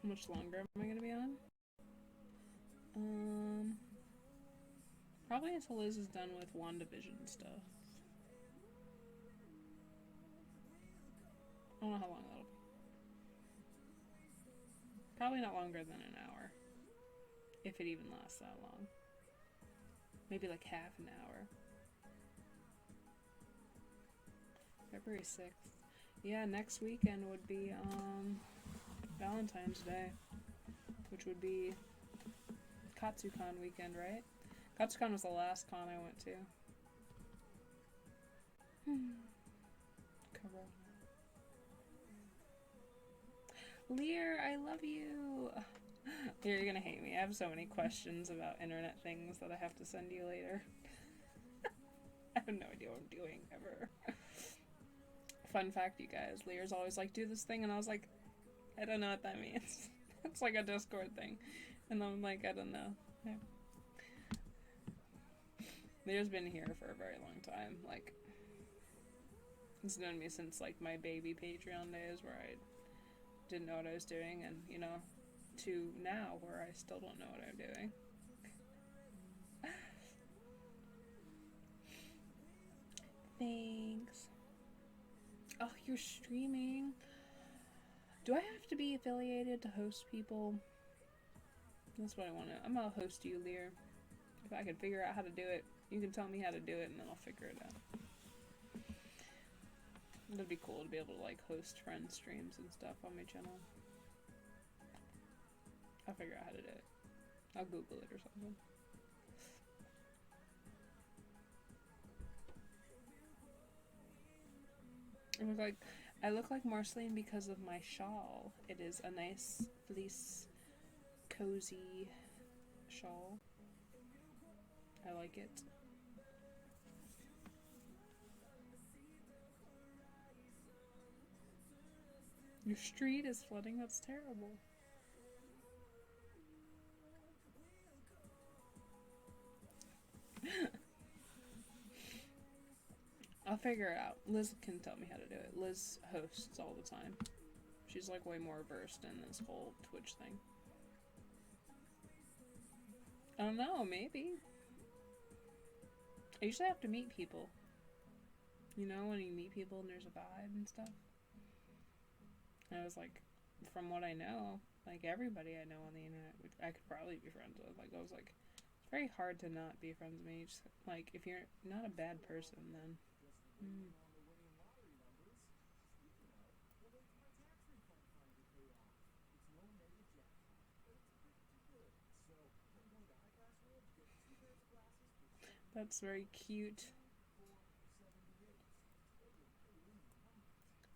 Speaker 1: How much longer am I gonna be on? Probably until Liz is done with WandaVision stuff. I don't know how long that'll be. Probably not longer than an hour. If it even lasts that long. Maybe like half an hour. February 6th. Yeah, next weekend would be Valentine's Day, which would be KatsuCon weekend, right? KatsuCon was the last con I went to. Corona. Lear, I love you. You're gonna hate me. I have so many questions about internet things that I have to send you later. I have no idea what I'm doing ever. Fun fact, you guys, Lear's always like, do this thing, and I was like, I don't know what that means. It's like a Discord thing. And I'm like, I don't know. Yeah. Lear's been here for a very long time. Like, he's known me since, like, my baby Patreon days where I didn't know what I was doing, and, you know, to now where I still don't know what I'm doing. Thanks. Oh, you're streaming. Do I have to be affiliated to host people? That's what I want to. I'm gonna host you, Lear. If I can figure out how to do it, you can tell me how to do it, and then I'll figure it out. It'd be cool to be able to like host friend streams and stuff on my channel. I'll figure out how to do it. I'll Google it or something. I look like Marceline because of my shawl. It is a nice fleece, cozy shawl. I like it. Your street is flooding? That's terrible. I'll figure it out. Liz can tell me how to do it. Liz hosts all the time. She's like way more versed in this whole Twitch thing. I don't know, maybe. I usually have to meet people. You know, when you meet people and there's a vibe and stuff. And I was like, from what I know, like everybody I know on the internet, I could probably be friends with. Like, I was like, it's very hard to not be friends with me. Just, like, if you're not a bad person, then... That's very cute.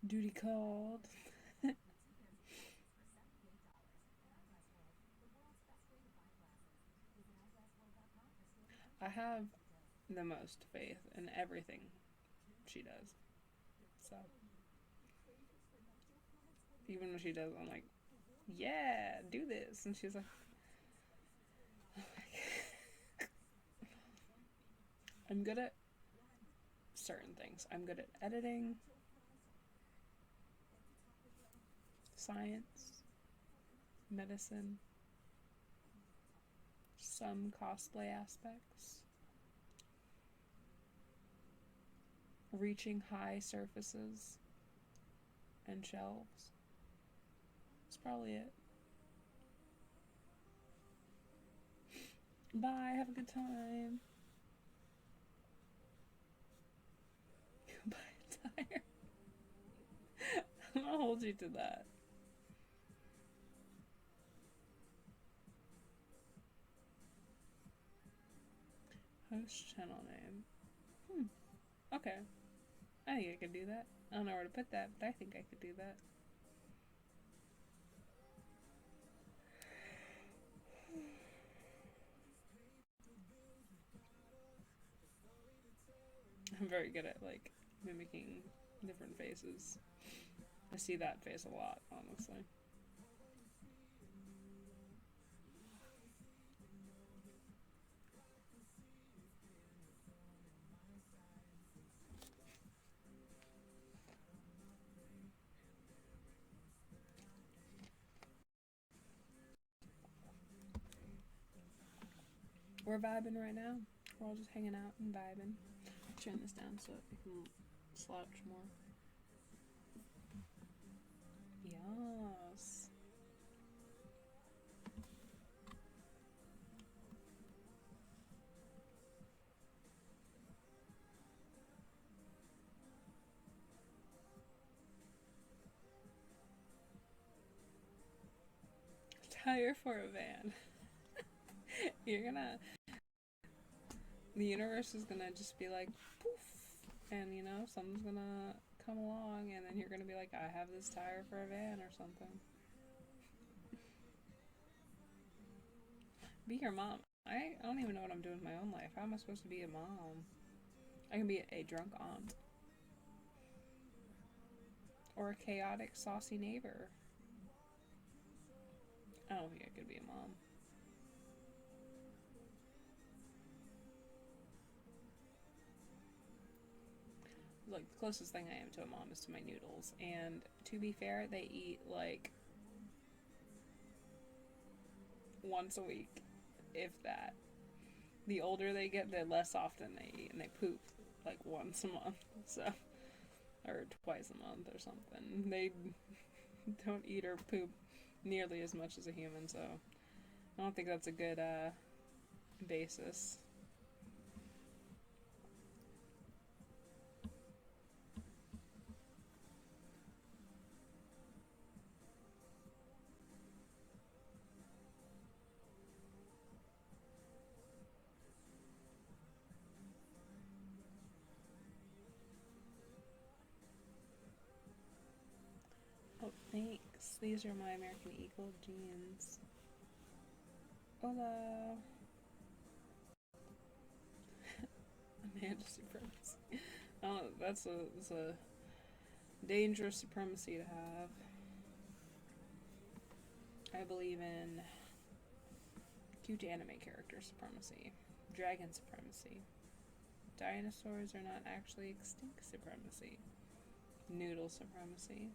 Speaker 1: Duty called. I have the most faith in everything she does. So, even when she does, I'm like, yeah, do this. And she's like, oh my God. I'm good at certain things. I'm good at editing, science, medicine, some cosplay aspects, reaching high surfaces and shelves. That's probably it. Bye, have a good time. Buy a tire. I'll hold you to that. Host channel name. Okay. I think I could do that. I don't know where to put that, but I think I could do that. I'm very good at, like, mimicking different faces. I see that face a lot, honestly. We're vibing right now. We're all just hanging out and vibing. Turn this down so it can slouch more. Yes. Tire for a van. You're gonna... The universe is gonna just be like, poof, and you know, something's gonna come along, and then you're gonna be like, I have this tire for a van or something. Be your mom. I don't even know what I'm doing with my own life. How am I supposed to be a mom? I can be a drunk aunt. Or a chaotic, saucy neighbor. I don't think I could be a mom. Like, the closest thing I am to a mom is to my noodles. And to be fair, they eat like once a week, if that. The older they get, the less often they eat, and they poop like once a month, so, or twice a month or something. They don't eat or poop nearly as much as a human, so I don't think that's a good basis. Oh, thanks. These are my American Eagle jeans. Hola. Amanda supremacy. Oh, that's a dangerous supremacy to have. I believe in cute anime character supremacy, dragon supremacy, dinosaurs are not actually extinct supremacy, noodle supremacy,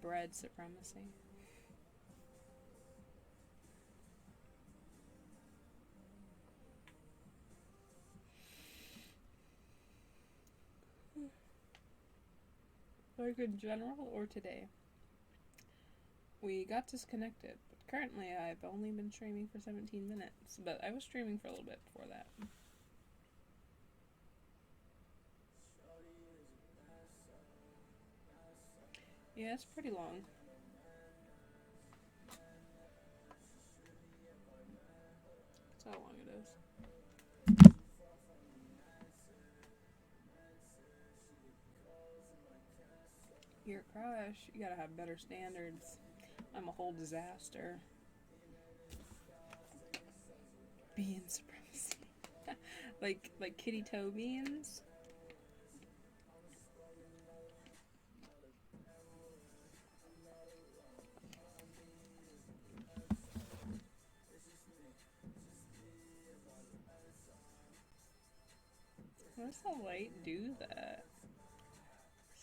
Speaker 1: bread supremacy. Like in general or today? We got disconnected, but currently I've only been streaming for 17 minutes, but I was streaming for a little bit before that. Yeah, it's pretty long. That's how long it is. Your crush, you gotta have better standards. I'm a whole disaster. Bean supremacy. like kitty toe beans. Why does the light do that?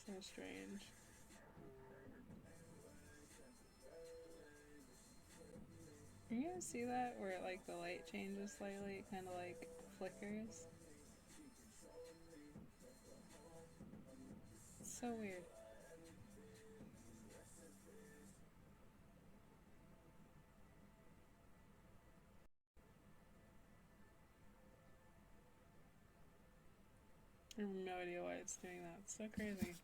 Speaker 1: So strange. You guys see that? Where like the light changes slightly, it kind of like flickers. It's so weird. I have no idea why it's doing that. It's so crazy.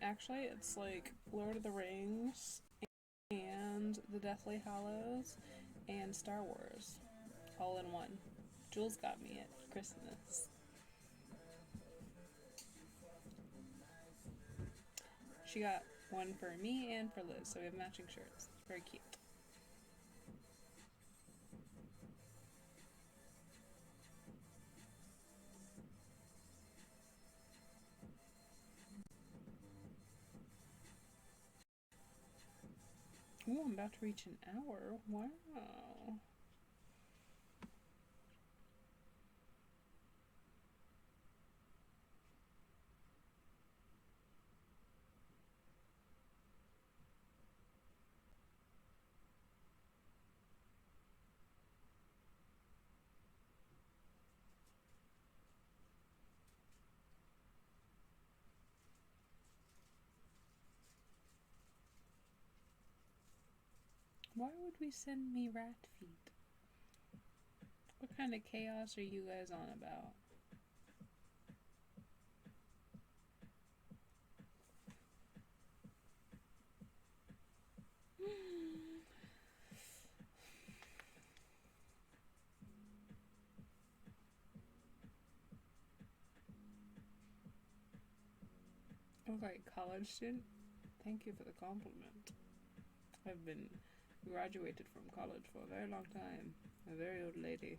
Speaker 1: Actually, it's like Lord of the Rings and the Deathly Hallows and Star Wars all in one. Jules got me at Christmas. She got one for me and for Liz, so we have matching shirts. It's very cute. Ooh, I'm about to reach an hour. Wow. Why would we send me rat feet? What kind of chaos are you guys on about? Okay, college student. Thank you for the compliment. I've been graduated from college for a very long time. A very old lady.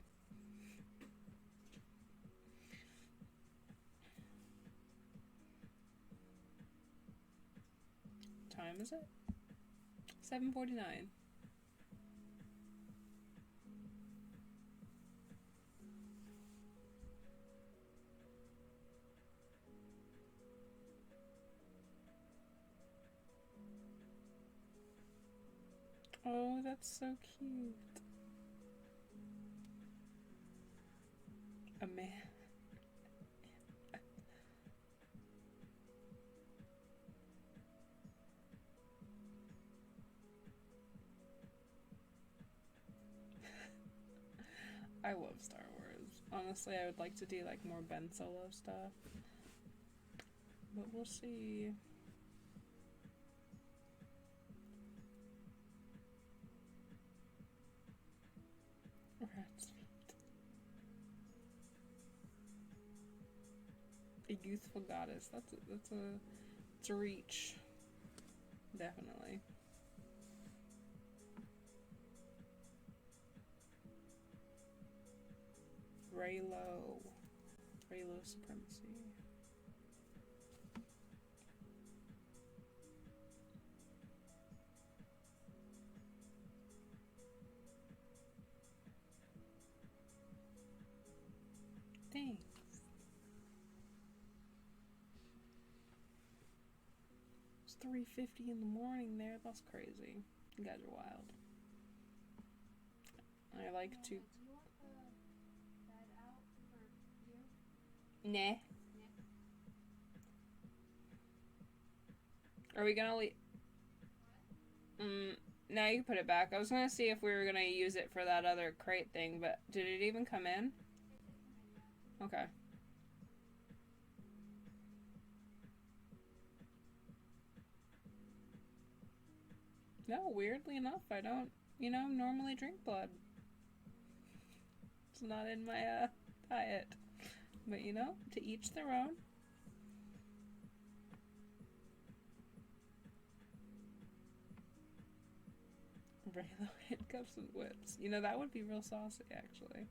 Speaker 1: Time is it? 7:49. Oh, that's so cute. A man. I love Star Wars. Honestly, I would like to do like more Ben Solo stuff. But we'll see. Rat's feet. A youthful goddess. It's a reach. Definitely. Raylo supremacy. Thanks. It's 3:50 in the morning there. That's crazy. You guys are wild. I like to.
Speaker 2: Do you want the bed out for you?
Speaker 1: Nah. Are we gonna leave? Now you can put it back. I was gonna see if we were gonna use it for that other crate thing, but did it even come in? Okay. No, weirdly enough, I don't, normally drink blood. It's not in my diet. But to each their own. Raylo handcuffs and whips. That would be real saucy, actually.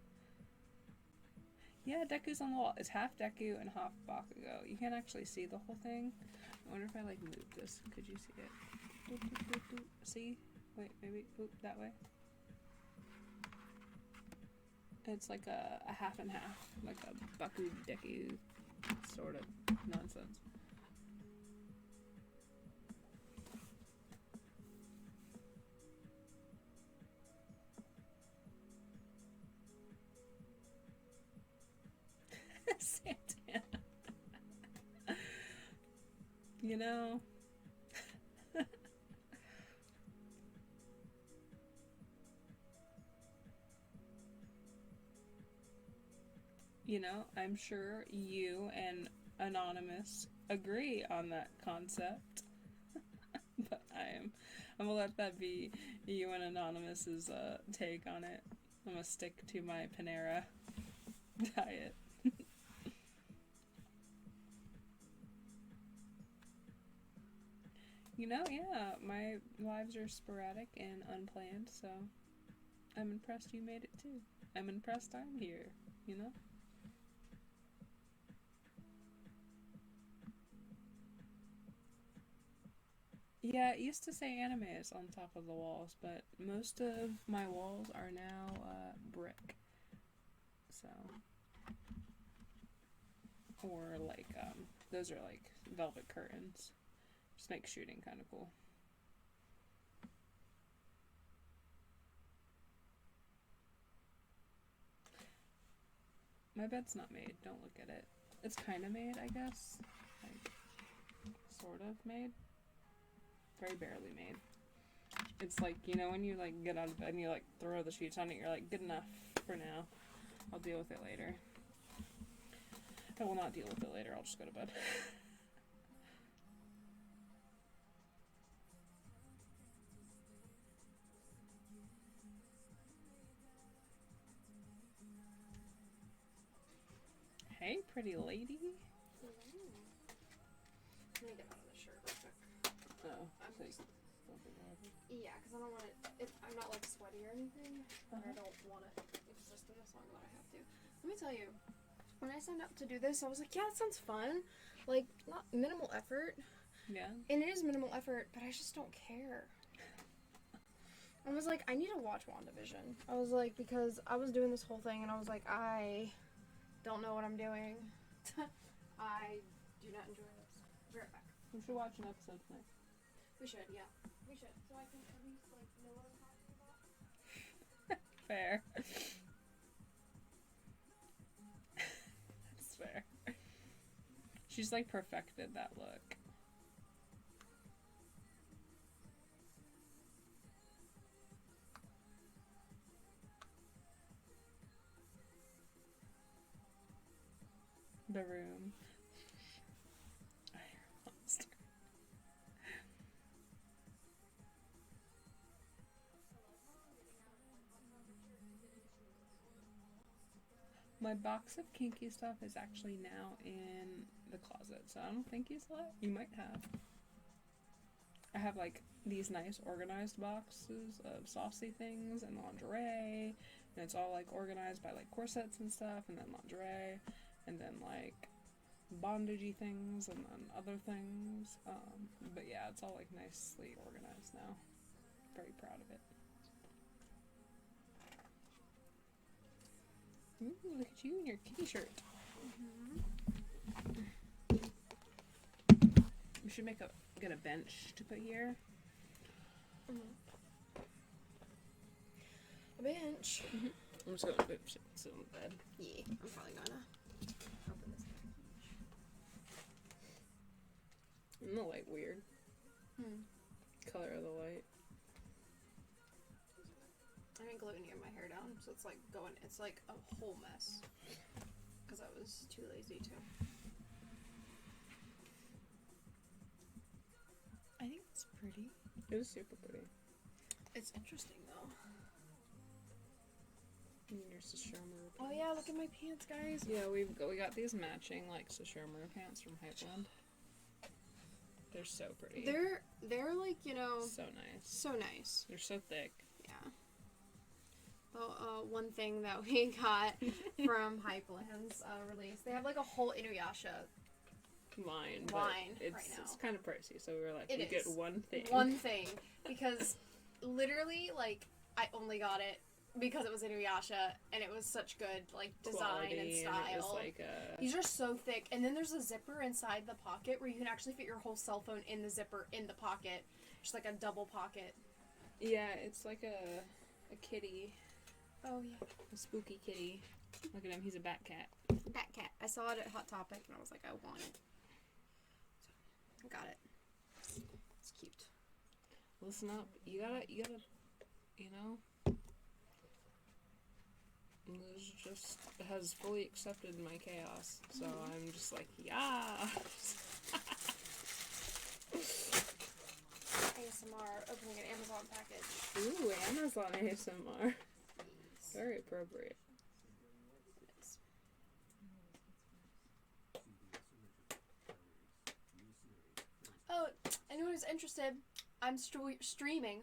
Speaker 1: Yeah, Deku's on the wall. It's half Deku and half Bakugo. You can't actually see the whole thing. I wonder if I, move this. Could you see it? Boop, boop, boop, boop. See? Wait, maybe. Oop, that way. It's like a half and half. Like a Baku Deku sort of nonsense. Santana. I'm sure you and Anonymous agree on that concept. But I'm gonna let that be you and Anonymous's take on it. I'm gonna stick to my Panera diet. Yeah, my lives are sporadic and unplanned, so I'm impressed you made it too. I'm impressed I'm here, Yeah, it used to say animes on top of the walls, but most of my walls are now brick. So, or those are like velvet curtains. Just makes shooting kind of cool. My bed's not made. Don't look at it. It's kind of made, I guess. Like, sort of made. Very barely made. It's like, when you get out of bed and you throw the sheets on it, you're like, good enough for now. I'll deal with it later. I will not deal with it later. I'll just go to bed. Hey, pretty lady.
Speaker 2: Let me get out of the shirt real quick.
Speaker 1: Oh,
Speaker 2: I'm
Speaker 1: so
Speaker 2: just,
Speaker 1: don't think about it.
Speaker 2: yeah, because I don't want it. I'm not like sweaty or anything. And I
Speaker 1: Uh-huh.
Speaker 2: don't want to exist in this long that I have to. Let me tell you, when I signed up to do this, I was like, yeah, that sounds fun. Like, not minimal effort.
Speaker 1: Yeah.
Speaker 2: And it is minimal effort, but I just don't care. I was like, I need to watch WandaVision. I was like, because I was doing this whole thing and I was like, I don't know what I'm doing. I do not enjoy this. I'll be right back.
Speaker 1: We should watch an episode tonight.
Speaker 2: We should, yeah. We should. So I can at least, like, know what I'm talking about.
Speaker 1: Fair. That's fair. She's like perfected that look. The room. I hear a monster. My box of kinky stuff is actually now in the closet, so I don't think you saw it. You might have. I have like these nice organized boxes of saucy things and lingerie, and it's all like organized by like corsets and stuff, and then lingerie, and then like bondagey things, and then other things. But yeah, it's all like nicely organized now. Very proud of it. Ooh, look at you in your kitty shirt. We should get a bench to put here.
Speaker 2: A bench.
Speaker 1: I'm just gonna sit on the bed.
Speaker 2: Yeah, I'm probably gonna open this
Speaker 1: Isn't the light weird? Color of the light.
Speaker 2: I didn't glue any of my hair down, so it's like it's like a whole mess. Because I was too lazy to. I think it's pretty.
Speaker 1: It was super pretty.
Speaker 2: It's interesting though.
Speaker 1: And your Sashirmer
Speaker 2: Oh yeah, look at my pants, guys.
Speaker 1: Yeah, we got these matching like Sashirmer pants from Hypeland. They're so pretty.
Speaker 2: They're like, you know,
Speaker 1: so nice.
Speaker 2: so nice.
Speaker 1: They're so thick.
Speaker 2: Yeah. Well, one thing that we got from Hypeland's release, they have like a whole Inuyasha
Speaker 1: Line, but
Speaker 2: line
Speaker 1: it's,
Speaker 2: right now.
Speaker 1: it's kind of pricey, so we were like,
Speaker 2: It
Speaker 1: we get
Speaker 2: is.
Speaker 1: one thing.
Speaker 2: One thing, because literally, like, I only got it because it was Inuyasha, and it was such good, like, design
Speaker 1: Quality,
Speaker 2: and style.
Speaker 1: And it was like
Speaker 2: These are so thick, and then there's a zipper inside the pocket where you can actually fit your whole cell phone in the zipper in the pocket, just like a double pocket.
Speaker 1: yeah, it's like a kitty,
Speaker 2: Oh yeah,
Speaker 1: a spooky kitty. Look at him, he's a bat cat.
Speaker 2: Bat cat. I saw it at Hot Topic, and I was like, I want it. So, I got it. It's cute.
Speaker 1: Listen up, you gotta, you know. Liz just has fully accepted my chaos, so I'm just like, yeah.
Speaker 2: ASMR opening an Amazon package.
Speaker 1: Ooh, Amazon ASMR. Very appropriate.
Speaker 2: Oh, anyone who's interested, I'm streaming.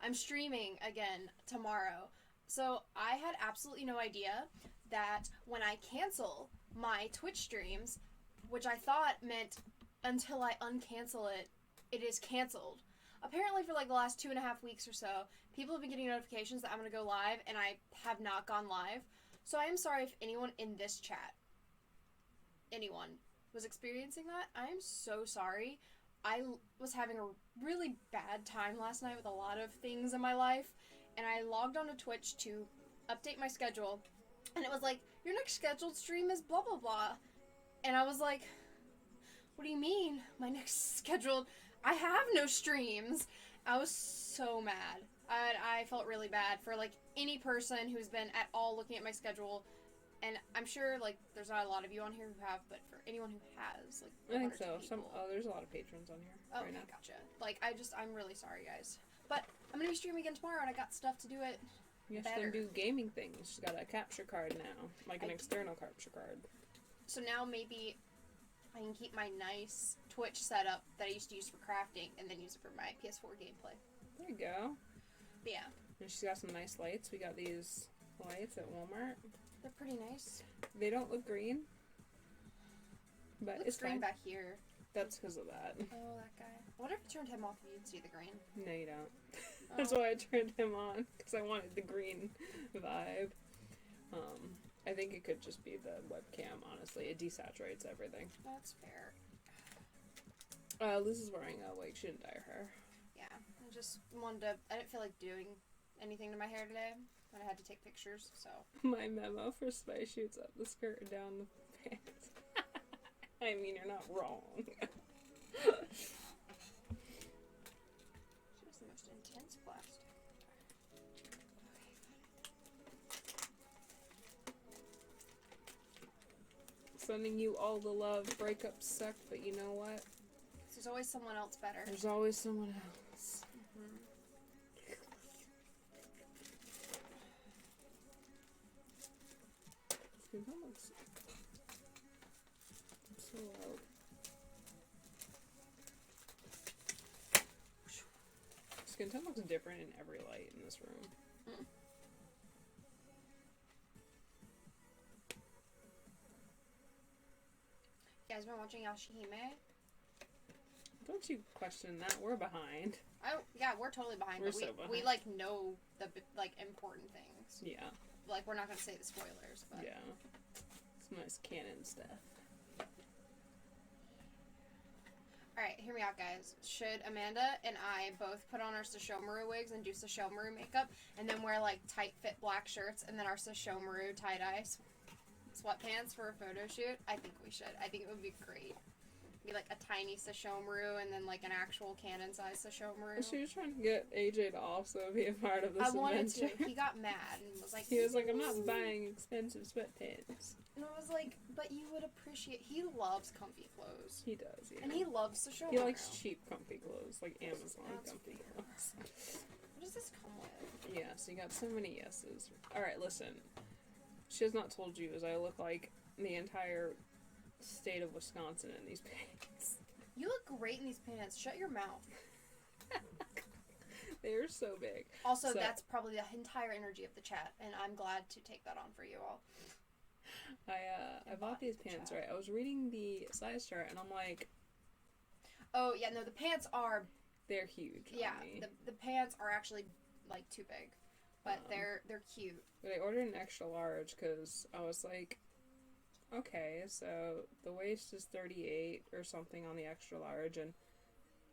Speaker 2: I'm streaming again tomorrow. So I had absolutely no idea that when I cancel my Twitch streams, which I thought meant until I uncancel it, it is canceled. Apparently for like the last 2.5 weeks or so, people have been getting notifications that I'm going to go live, and I have not gone live. So I am sorry if anyone in this chat, anyone, was experiencing that. I am so sorry. I was having a really bad time last night with a lot of things in my life, and I logged onto Twitch to update my schedule, and it was like, your next scheduled stream is blah blah blah. And I was like, what do you mean? My next scheduled... I have no streams. I was so mad. I felt really bad for, like, any person who's been at all looking at my schedule. And I'm sure, like, there's not a lot of you on here who have, but for anyone who has, like,
Speaker 1: I think
Speaker 2: one or two
Speaker 1: so.
Speaker 2: people.
Speaker 1: There's a lot of patrons on here
Speaker 2: Oh,
Speaker 1: right
Speaker 2: okay,
Speaker 1: now.
Speaker 2: gotcha. Like, I'm really sorry, guys. But I'm gonna be streaming again tomorrow, and I got stuff to do it.
Speaker 1: You
Speaker 2: better.
Speaker 1: should do gaming things. She's got a capture card now, like an
Speaker 2: I-
Speaker 1: external capture card.
Speaker 2: So now maybe I can keep my nice Twitch setup that I used to use for crafting and then use it for my PS4 gameplay.
Speaker 1: There you go.
Speaker 2: But yeah,
Speaker 1: And she's got some nice lights. We got these lights at Walmart.
Speaker 2: they're pretty nice.
Speaker 1: They don't look green, but
Speaker 2: It looks
Speaker 1: it's
Speaker 2: green
Speaker 1: fine.
Speaker 2: back here.
Speaker 1: That's because of that.
Speaker 2: Oh, that guy. I wonder if I turned him off if you'd see the green.
Speaker 1: No, you don't.
Speaker 2: Oh.
Speaker 1: That's why I turned him on, because I wanted the green vibe. I think it could just be the webcam, honestly. It desaturates everything.
Speaker 2: That's fair.
Speaker 1: Liz is wearing a wig. She didn't dye her hair.
Speaker 2: Yeah, I just wanted to. I didn't feel like doing anything to my hair today, and I had to take pictures, so.
Speaker 1: My memo for Spice shoots up the skirt and down the pants. I mean, you're not wrong.
Speaker 2: She was the most intense plastic.
Speaker 1: Sending you all the love. Breakups suck, but you know what?
Speaker 2: There's always someone else better.
Speaker 1: There's always someone else.
Speaker 2: Mm-hmm.
Speaker 1: Skin tone looks so loud. Skin tone looks different in every light in this room.
Speaker 2: You guys been watching Yashihime?
Speaker 1: Don't you question that? We're behind.
Speaker 2: Yeah, we're totally behind.
Speaker 1: We're
Speaker 2: but
Speaker 1: so
Speaker 2: we
Speaker 1: behind.
Speaker 2: like know the like important things.
Speaker 1: Yeah.
Speaker 2: Like we're not gonna say the spoilers, but
Speaker 1: Yeah. Some nice canon stuff.
Speaker 2: all right, hear me out, guys. Should Amanda and I both put on our Sashomaru wigs and do Sashomaru makeup, and then wear like tight fit black shirts, and then our Sashomaru tie dye sweatpants for a photo shoot? I think we should. I think it would be great. Be like a tiny Sashomaru and then like an actual canon size Sashomaru.
Speaker 1: She was trying to get AJ to also be a part of this
Speaker 2: I wanted
Speaker 1: adventure.
Speaker 2: to. He got mad and was like,
Speaker 1: He was like, I'm not buying expensive sweatpants.
Speaker 2: And I was like, but you would appreciate. He loves comfy clothes.
Speaker 1: He does, yeah.
Speaker 2: And he loves Sashomaru.
Speaker 1: He likes cheap, comfy clothes, like Amazon
Speaker 2: That's
Speaker 1: comfy
Speaker 2: fair.
Speaker 1: clothes.
Speaker 2: What does this come with?
Speaker 1: Yeah, so you got so many yeses. Alright, listen. She has not told you as I look like the entire state of Wisconsin in these pants.
Speaker 2: You look great in these pants. Shut your mouth.
Speaker 1: They are so big.
Speaker 2: Also,
Speaker 1: So-
Speaker 2: that's probably the entire energy of the chat, and I'm glad to take that on for you all.
Speaker 1: I bought these pants, right? I was reading the size chart and I'm like,
Speaker 2: Oh, yeah, no, the pants are,
Speaker 1: they're huge.
Speaker 2: yeah,
Speaker 1: on me.
Speaker 2: the pants are actually, like, too big. But
Speaker 1: Um,
Speaker 2: they're cute.
Speaker 1: But I ordered an extra large because I was like, okay, so the waist is 38 or something on the extra large, and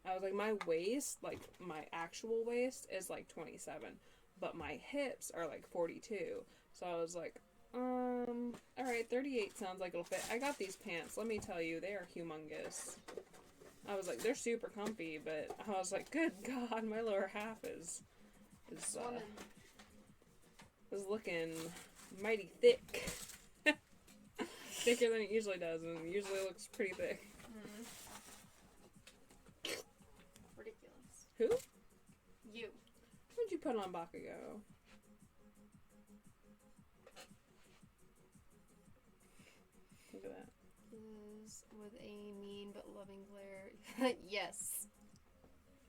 Speaker 1: I was like, my waist, like my actual waist, is like 27, but my hips are like 42. So I was like, alright, 38 sounds like it'll fit. I got these pants, let me tell you, they are humongous. I was like, they're super comfy, but I was like, good God, my lower half is looking mighty thick. Thicker than it usually does, and it usually looks pretty thick.
Speaker 2: Ridiculous.
Speaker 1: Who?
Speaker 2: You.
Speaker 1: What did you put on Bakugo? Look at that.
Speaker 2: Is with a mean but loving glare. Yes.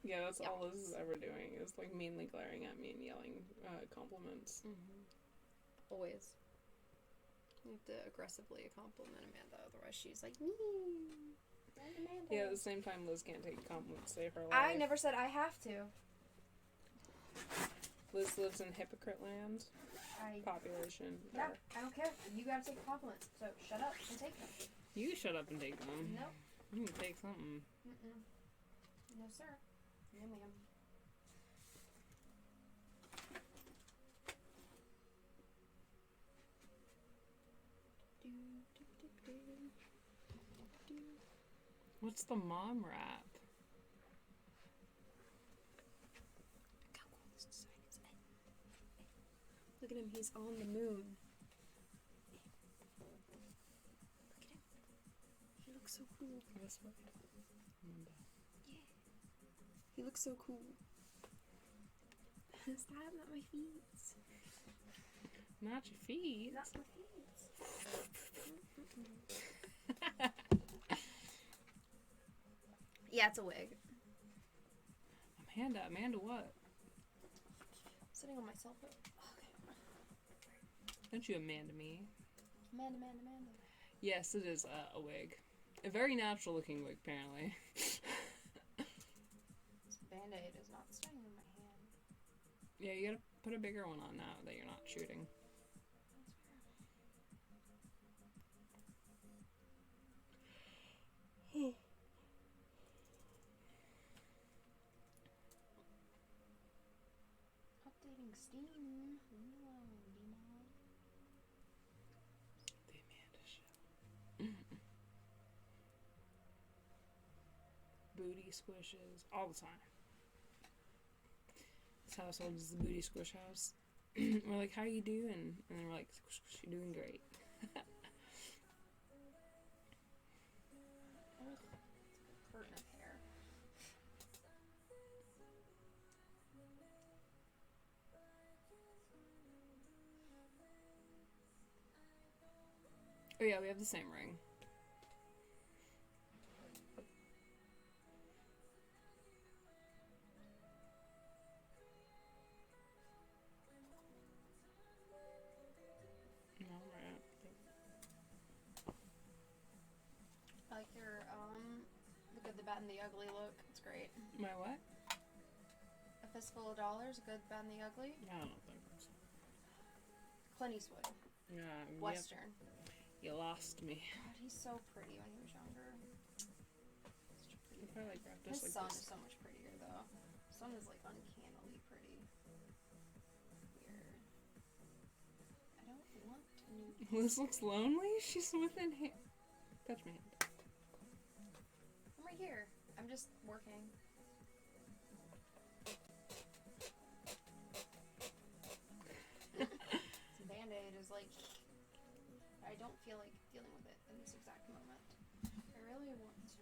Speaker 1: Yeah, that's
Speaker 2: Yeah.
Speaker 1: all Liz is ever doing, is like meanly glaring at me and yelling compliments.
Speaker 2: Always. You have to aggressively compliment Amanda, otherwise she's like, Amanda.
Speaker 1: Yeah, at the same time, Liz can't take compliments to save her life.
Speaker 2: I never said I have to.
Speaker 1: Liz lives in hypocrite land. Population.
Speaker 2: Yeah,
Speaker 1: Or-
Speaker 2: I don't care. You gotta take compliments, so shut up and take them.
Speaker 1: You shut up and take them.
Speaker 2: No.
Speaker 1: You can take something.
Speaker 2: Mm-mm. No, sir. No, ma'am.
Speaker 1: What's the mom rap?
Speaker 2: Look at him, he's on the moon. Look at him. He looks so cool.
Speaker 1: This way.
Speaker 2: Yeah. He looks so cool. Stop, not my feet.
Speaker 1: Not your feet.
Speaker 2: Not my feet. Yeah, it's a wig.
Speaker 1: Amanda what?
Speaker 2: Sitting on my cell phone. Okay.
Speaker 1: Don't you Amanda me?
Speaker 2: Amanda.
Speaker 1: Yes, it is a wig. A very natural looking wig, apparently.
Speaker 2: This band-aid is not staying in my hand.
Speaker 1: Yeah, you gotta put a bigger one on now that you're not shooting.
Speaker 2: Updating Steam. Leave me alone, Demon.
Speaker 1: The Amanda Show. Booty squishes all the time. This household is the booty squish house. We're like, how you doing? And then we're like, squish, squish, you're doing great.
Speaker 2: Curtain of hair.
Speaker 1: Oh yeah, we have the same ring. Alright.
Speaker 2: I like your, the good, the bad, and the ugly look. It's great.
Speaker 1: My what?
Speaker 2: A Fistful of Dollars, good, the bad, and the ugly.
Speaker 1: I don't think so.
Speaker 2: Clint Eastwood.
Speaker 1: Yeah,
Speaker 2: Western.
Speaker 1: Yep. You lost me.
Speaker 2: God, he's so pretty when he was younger.
Speaker 1: If I like wrap
Speaker 2: His
Speaker 1: this
Speaker 2: son
Speaker 1: like
Speaker 2: is
Speaker 1: this.
Speaker 2: so much prettier, though. His son is, like, uncannily pretty. Weird. I don't want new...
Speaker 1: Liz looks lonely? She's within hand. Touch my hand.
Speaker 2: I'm right here. I'm just working. This band-aid is like... I don't feel like dealing with it in this exact moment. I really want to.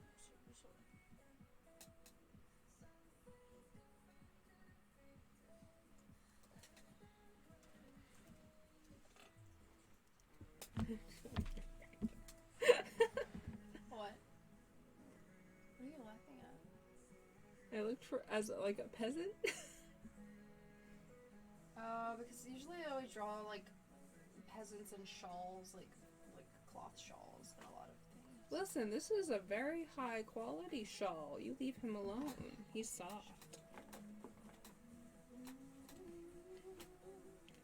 Speaker 2: What? What are you laughing at?
Speaker 1: I looked for as like a peasant.
Speaker 2: Because usually I always draw like peasants in shawls, like cloth shawls and a lot of things.
Speaker 1: Listen, this is a very high quality shawl. You leave him alone. He's soft.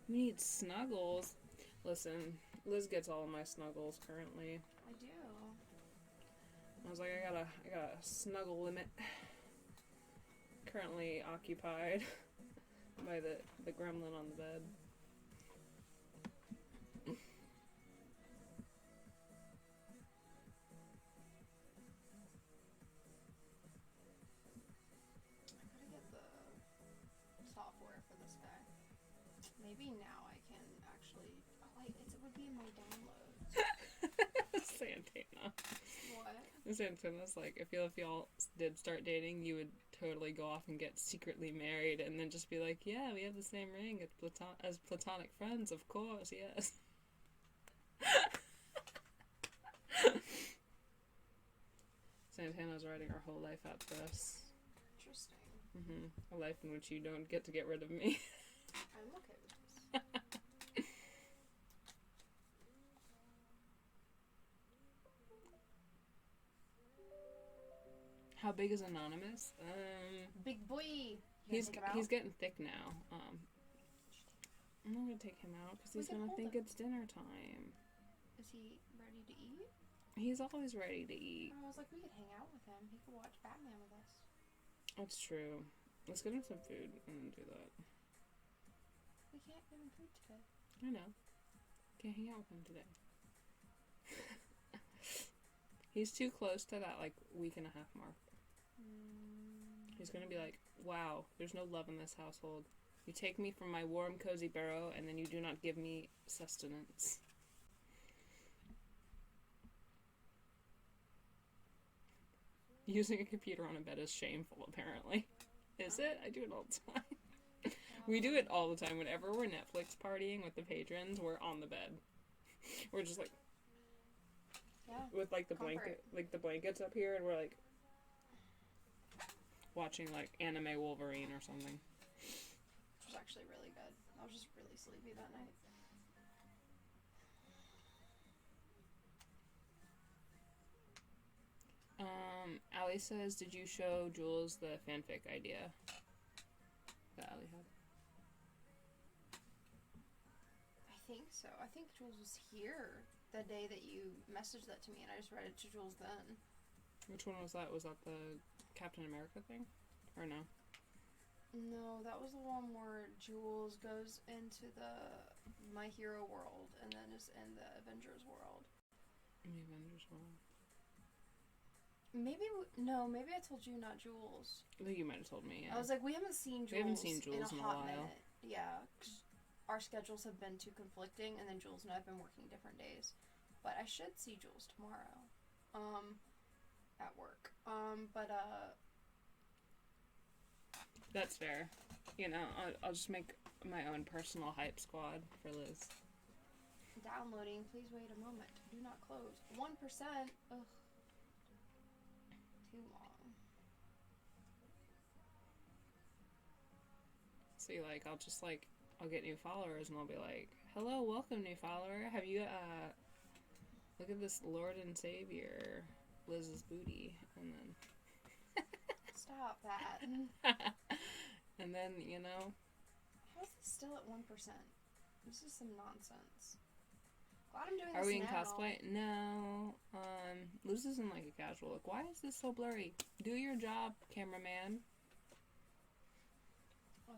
Speaker 1: You need snuggles. Listen, Liz gets all of my snuggles currently.
Speaker 2: I do.
Speaker 1: I was like, I got a snuggle limit. Currently occupied by the gremlin on the bed.
Speaker 2: I gotta get the software for this guy. Maybe now I can actually. Oh wait, it would be in my downloads.
Speaker 1: Santana.
Speaker 2: What?
Speaker 1: Santana's like, I feel if y'all did start dating, you would totally go off and get secretly married and then just be like, yeah, we have the same ring as platonic friends, of course, yes. Santana's writing our whole life out for us.
Speaker 2: Interesting.
Speaker 1: A life in which you don't get to get rid of me.
Speaker 2: I'm okay with this.
Speaker 1: How big is Anonymous?
Speaker 2: Big boy.
Speaker 1: He's getting thick now. I'm not gonna take him out because he's
Speaker 2: We can
Speaker 1: gonna
Speaker 2: hold
Speaker 1: think
Speaker 2: him.
Speaker 1: it's dinner time.
Speaker 2: Is he ready to eat?
Speaker 1: He's always ready to eat.
Speaker 2: I was like, we could hang out with him. He could watch Batman with us.
Speaker 1: That's true. Let's get him some food and then do that.
Speaker 2: We can't give him food today.
Speaker 1: I know. Can't hang out with him today. He's too close to that like week and a half mark. He's gonna be like, wow, there's no love in this household. You take me from my warm, cozy burrow, and then you do not give me sustenance. Using a computer on a bed is shameful, apparently. Is it? I do it all the time. We do it all the time. Whenever we're Netflix partying with the patrons, we're on the bed. We're just like,
Speaker 2: Yeah.
Speaker 1: with like the
Speaker 2: Comfort.
Speaker 1: blanket, like the blankets up here, and we're like, watching like anime Wolverine or something.
Speaker 2: Which was actually really good. I was just really sleepy that night.
Speaker 1: Allie says, did you show Jules the fanfic idea that Allie had?
Speaker 2: I think so. I think Jules was here the day that you messaged that to me, and I just read it to Jules then.
Speaker 1: Which one was that? Was that the Captain America thing? Or no?
Speaker 2: No, that was the one where Jules goes into the My Hero world and then is in the Avengers world.
Speaker 1: The Avengers world.
Speaker 2: Maybe I told you, not Jules.
Speaker 1: I think you might have told me, yeah.
Speaker 2: I was like, we haven't seen Jules, in a hot
Speaker 1: while.
Speaker 2: minute. Yeah, 'cause our schedules have been too conflicting, and then Jules and I have been working different days. But I should see Jules tomorrow, at work.
Speaker 1: That's fair. You know, I'll just make my own personal hype squad for Liz.
Speaker 2: Downloading. Please wait a moment. Do not close. 1%. Ugh. Too long.
Speaker 1: See, like, I'll get new followers and I'll be like, hello, welcome, new follower. Have you, look at this Lord and Savior, Liz's booty. And then...
Speaker 2: Stop that.
Speaker 1: And then, you know...
Speaker 2: How is this still at 1%? This is some nonsense. Glad I'm doing
Speaker 1: Are
Speaker 2: this
Speaker 1: we in
Speaker 2: now.
Speaker 1: cosplay? No. Liz is in like a casual look. Why is this so blurry? Do your job, cameraman.
Speaker 2: Oh,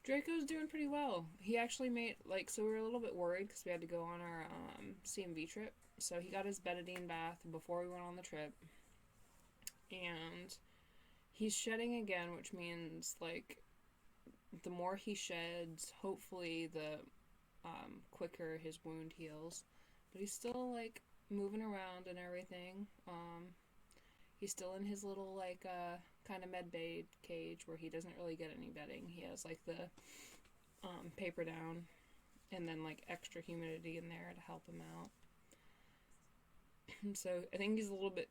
Speaker 1: Draco's doing pretty well. He actually made, like, so we were a little bit worried because we had to go on our CMV trip. So he got his betadine bath before we went on the trip. And he's shedding again, which means, like, the more he sheds, hopefully the quicker his wound heals. But he's still, like, moving around and everything. He's still in his little, like, kind of medbay cage where he doesn't really get any bedding. He has, like, the paper down and then, like, extra humidity in there to help him out. So I think he's a little bit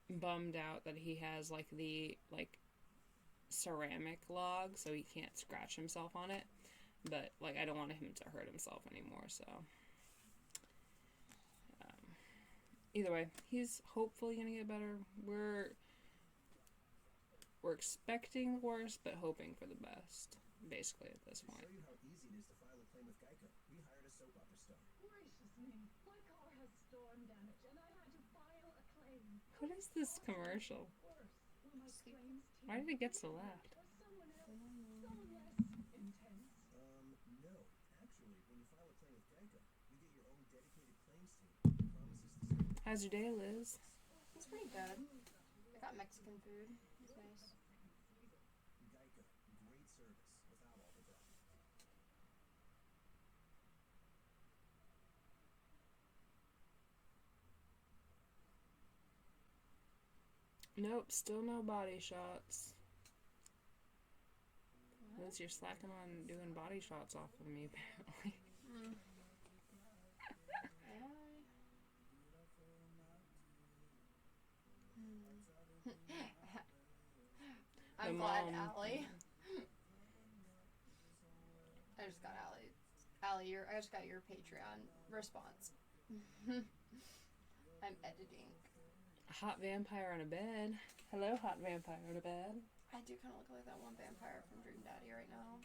Speaker 1: bummed out that he has, like, the, like, ceramic log, so he can't scratch himself on it. But, like, I don't want him to hurt himself anymore, so... either way, he's hopefully gonna get better. We're expecting the worst, but hoping for the best, basically, at this point.
Speaker 3: To show you how easy it is to file a claim with Geico, we hired a soap opera star.
Speaker 4: Gracious me, my car has storm damage and I had to file a claim.
Speaker 1: What is this commercial?
Speaker 4: Worse, will my claims team
Speaker 1: Why did it get so loud?
Speaker 4: or someone else, someone less intense?
Speaker 3: No. Actually, when you file a claim with Geico, you get your own dedicated claims team that promises to save.
Speaker 1: How's your day, Liz?
Speaker 2: It's pretty good. I got Mexican food. It's nice.
Speaker 3: Geico, great service without all the drama.
Speaker 1: Nope, still no body shots. Liz, you're slacking on doing body shots off of me, apparently.
Speaker 2: Mm. I'm
Speaker 1: The
Speaker 2: glad,
Speaker 1: mom.
Speaker 2: Allie. I just got Allie, I just got your Patreon response. I'm editing.
Speaker 1: Hot vampire on a bed. Hello, hot vampire on a bed.
Speaker 2: I do kind of look like that one vampire from Dream Daddy right now.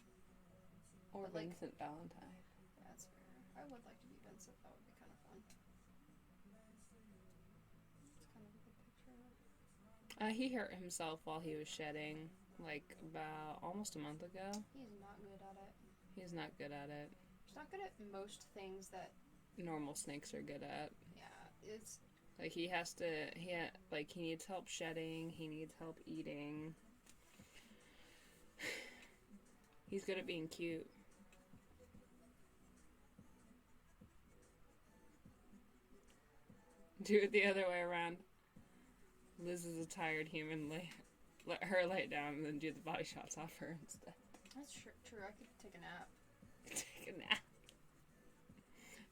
Speaker 1: Or
Speaker 2: But, like-
Speaker 1: Vincent Valentine.
Speaker 2: Yeah, that's fair. I would like to be Vincent. That would be kind of fun. It's kind of a good picture.
Speaker 1: He hurt himself while he was shedding, like, about almost a month ago.
Speaker 2: He's not good at it.
Speaker 1: He's not good at it.
Speaker 2: He's not good at most things that,
Speaker 1: Normal snakes are good at.
Speaker 2: yeah, it's...
Speaker 1: Like, he needs help shedding, he needs help eating. He's good at being cute. Do it the other way around. Liz is a tired human. Let her lay down and then do the body shots off her instead.
Speaker 2: That's true. I could take a nap.
Speaker 1: Take a nap.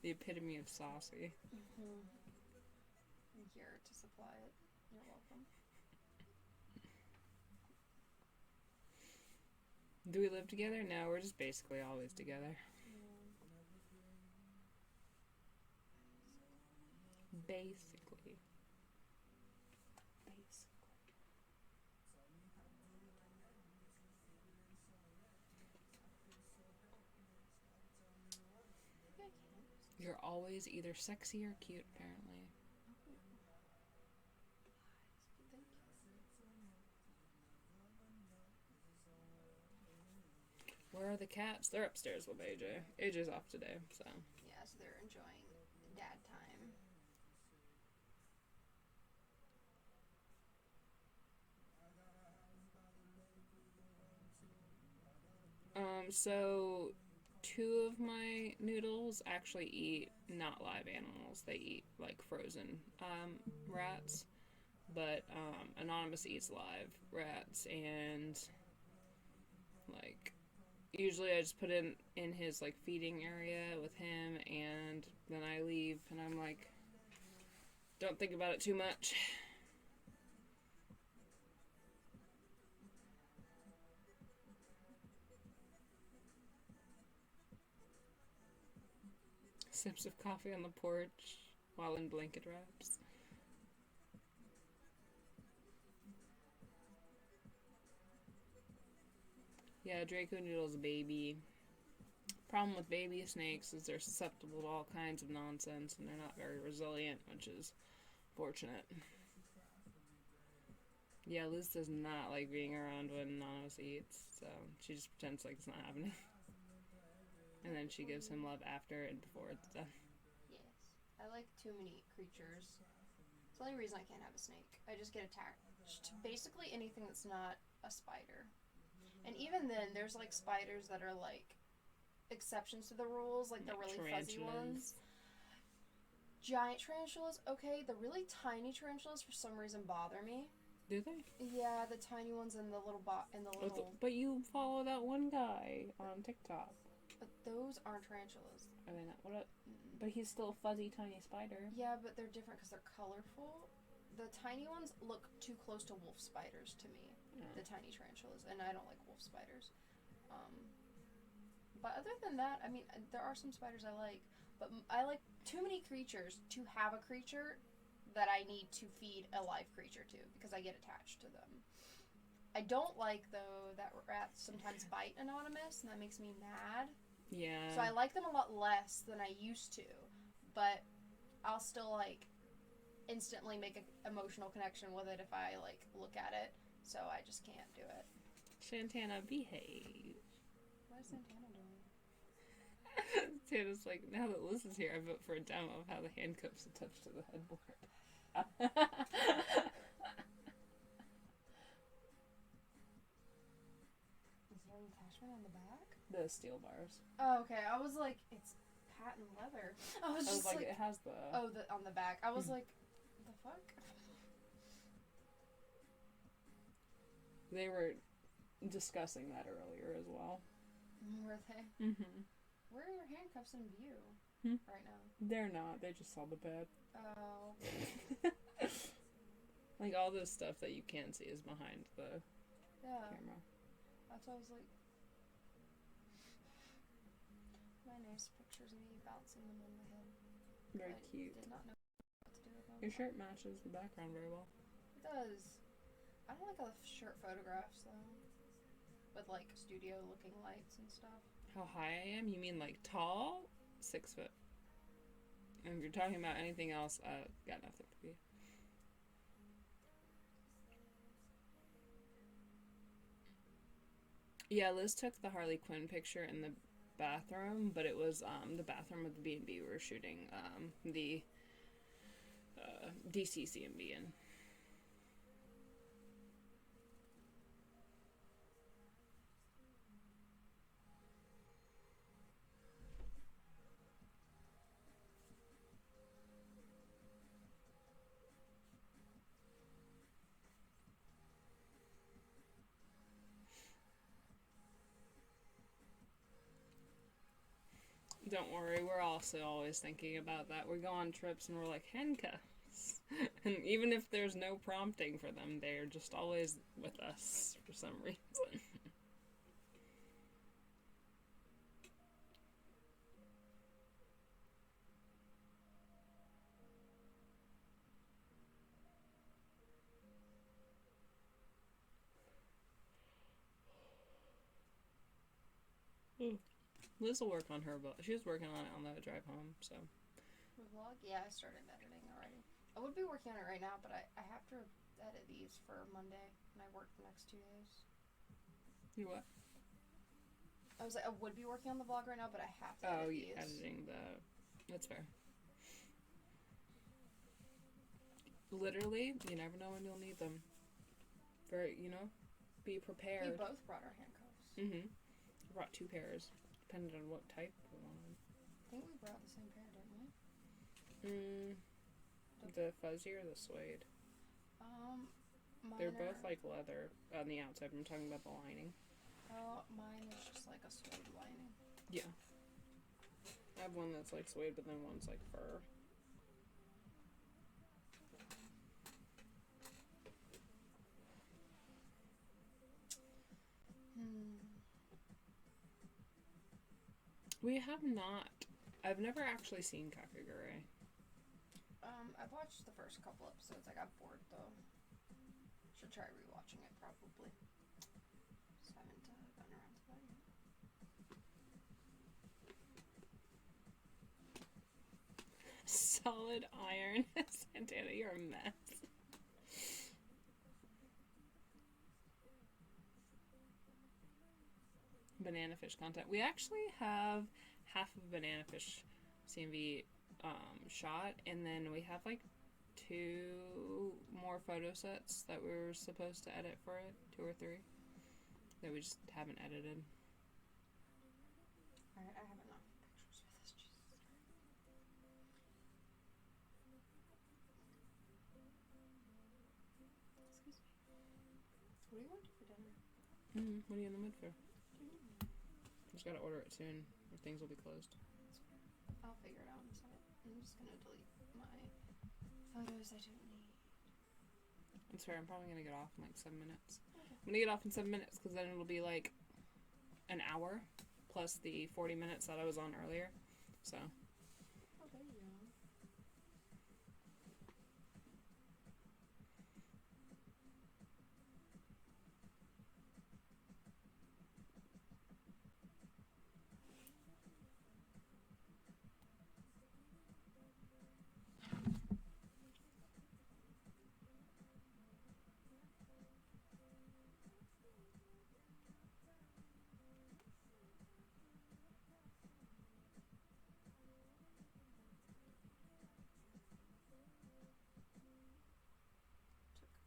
Speaker 1: The epitome of saucy.
Speaker 2: Mm-hmm. here to supply it. You're welcome.
Speaker 1: Do we live together? No, we're just basically always together. Basically. You're always either sexy or cute, apparently. Where are the cats? They're upstairs with AJ. AJ's off today, so.
Speaker 2: Yeah, so they're enjoying dad time.
Speaker 1: So 2 of my noodles actually eat not live animals. They eat like frozen rats. But Anonymous eats live rats, and like usually I just put it in his like feeding area with him, and then I leave and I'm like, don't think about it too much. Sips of coffee on the porch while in blanket wraps. Yeah, Draco Noodle's a baby. Problem with baby snakes is they're susceptible to all kinds of nonsense, and they're not very resilient, which is fortunate. Yeah, Liz does not like being around when Anonymous eats, so she just pretends like it's not happening. And then she gives him love after and before it's done.
Speaker 2: Yes. I like too many creatures. It's the only reason I can't have a snake. I just get attached to basically anything that's not a spider. And even then, there's like spiders that are like exceptions to the rules, like the really fuzzy ones. Giant tarantulas, okay. The really tiny tarantulas for some reason bother me.
Speaker 1: Do they?
Speaker 2: Yeah, the tiny ones and the little
Speaker 1: But you follow that one guy on TikTok.
Speaker 2: But those aren't tarantulas.
Speaker 1: I mean, but he's still a fuzzy tiny spider.
Speaker 2: Yeah, but they're different because they're colorful. The tiny ones look too close to wolf spiders to me. The tiny tarantulas, and I don't like wolf spiders. But other than that, I mean, there are some spiders I like, but I like too many creatures to have a creature that I need to feed a live creature to, because I get attached to them. I don't like, though, that rats sometimes bite Anonymous, and that makes me mad.
Speaker 1: Yeah.
Speaker 2: So I like them a lot less than I used to, but I'll still, like, instantly make an emotional connection with it if I, like, look at it. So I just can't do it.
Speaker 1: Santana, behave.
Speaker 2: What is Santana doing?
Speaker 1: Santa's like, now that Liz is here, I vote for a demo of how the handcuffs attach to the headboard.
Speaker 2: Is there an attachment on the back?
Speaker 1: The steel bars.
Speaker 2: Oh, okay. I was like, it's patent leather. I was just like,
Speaker 1: it has the...
Speaker 2: Oh, on the back. I was like, the fuck?
Speaker 1: They were discussing that earlier as well.
Speaker 2: Were they?
Speaker 1: Mm-hmm.
Speaker 2: Where are your handcuffs in view right now?
Speaker 1: They're not. They just saw the bed.
Speaker 2: Oh.
Speaker 1: Like, all this stuff that you can't see is behind the camera.
Speaker 2: That's why I was like... My nice pictures of me bouncing them on my head.
Speaker 1: Very cute.
Speaker 2: I did not know what to do with them.
Speaker 1: Your shirt matches the background very well.
Speaker 2: It does. I don't like all the shirt photographs, though. With, like, studio-looking lights and stuff.
Speaker 1: How high I am? You mean, like, tall? 6 foot. And if you're talking about anything else, got nothing for you. Yeah, Liz took the Harley Quinn picture in the bathroom, but it was the bathroom of the B&B we were shooting the DC CMB in. Don't worry, we're also always thinking about that. We go on trips and we're like, handcuffs. us. And even if there's no prompting for them, they're just always with us for some reason. Liz will work on her, but she was working on it on the drive home, so.
Speaker 2: The vlog? Yeah, I started editing already. I would be working on it right now, but I have to edit these for Monday, and I work the next 2 days.
Speaker 1: You what?
Speaker 2: I was like, I would be working on the vlog right now, but I have to
Speaker 1: Oh,
Speaker 2: edit
Speaker 1: yeah,
Speaker 2: these.
Speaker 1: editing the. That's fair. Literally, you never know when you'll need them. For, be prepared.
Speaker 2: We both brought our handcuffs.
Speaker 1: Mm-hmm. I brought 2 pairs, depending on what type we wanted.
Speaker 2: I think we brought the same pair, didn't we?
Speaker 1: The fuzzy or the suede? They're both like leather on the outside. I'm talking about the lining.
Speaker 2: Oh, mine is just like a suede lining.
Speaker 1: Yeah. I have one that's like suede, but then one's like fur. We have not. I've never actually seen Kakagure.
Speaker 2: I've watched the first couple episodes. I got bored though. Should try rewatching it probably. Just haven't gotten around to that yet.
Speaker 1: Solid iron. Santana, you're a mess. Banana fish content. We actually have half of Banana Fish CMV shot, and then we have like 2 more photo sets that we were supposed to edit for it, 2 or 3, that we just haven't edited.
Speaker 2: Alright, I have enough pictures for this. Jesus. Excuse me. What do you want for dinner?
Speaker 1: What are you in the mood for? Just gotta order it soon, or things will be closed.
Speaker 2: I'll figure it out in a second. I'm just gonna delete my photos I don't need.
Speaker 1: It's fair, I'm probably gonna get off in like 7 minutes.
Speaker 2: Okay.
Speaker 1: I'm gonna get off in 7 minutes, because then it'll be like an hour, plus the 40 minutes that I was on earlier, so.
Speaker 2: Oh, there you go.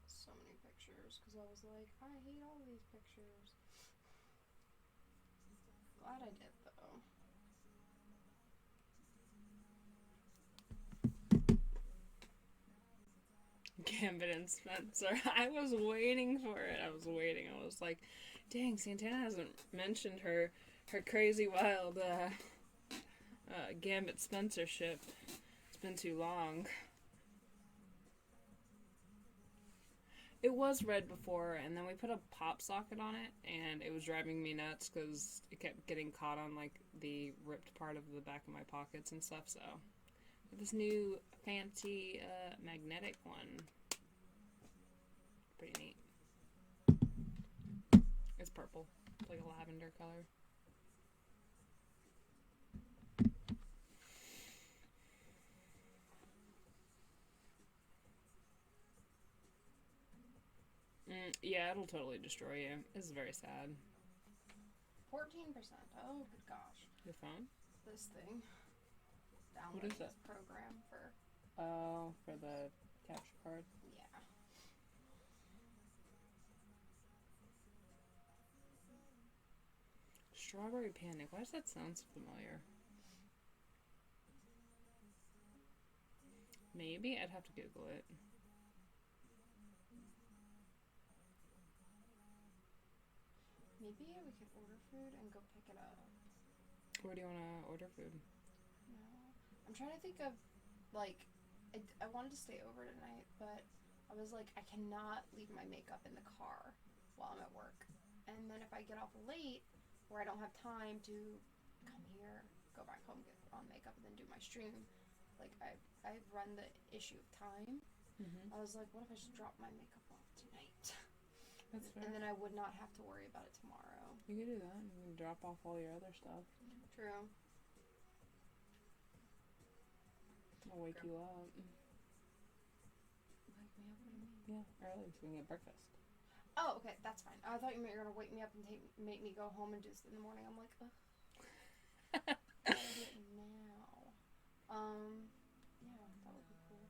Speaker 2: So many pictures because I was like, I hate all these pictures. Glad I did though.
Speaker 1: Gambit and Spencer. I was waiting for it. I was like, dang, Santana hasn't mentioned her crazy wild Gambit Spencer ship. It's been too long. It was red before, and then we put a pop socket on it, and it was driving me nuts because it kept getting caught on like the ripped part of the back of my pockets and stuff. So this new fancy magnetic one, pretty neat. It's purple. It's like a lavender color. Yeah, it'll totally destroy you. It's very sad.
Speaker 2: 14%. Oh, good gosh.
Speaker 1: Your phone?
Speaker 2: This thing.
Speaker 1: What
Speaker 2: Download
Speaker 1: is
Speaker 2: this
Speaker 1: it?
Speaker 2: program for.
Speaker 1: Oh, for the capture card.
Speaker 2: Yeah.
Speaker 1: Strawberry Panic. Why does that sound so familiar? Maybe I'd have to Google it.
Speaker 2: Maybe we could order food and go pick it up.
Speaker 1: Where do you want to order food?
Speaker 2: No. I'm trying to think of, like, I wanted to stay over tonight, but I was like, I cannot leave my makeup in the car while I'm at work. And then if I get off late, where I don't have time to come here, go back home, get on makeup, and then do my stream, like, I run the issue of time.
Speaker 1: Mm-hmm.
Speaker 2: I was like, what if I just drop my makeup off tonight?
Speaker 1: That's fair.
Speaker 2: And then I would not have to worry about it tomorrow.
Speaker 1: You can do that. You can drop off all your other stuff.
Speaker 2: True.
Speaker 1: I'll wake you up.
Speaker 2: Wake me up, what do you mean?
Speaker 1: Yeah, early so we can get breakfast.
Speaker 2: Oh, okay, that's fine. I thought you were gonna wake me up and make me go home and do this in the morning. I'm like, ugh. I gotta do it now. Yeah, that would be cool.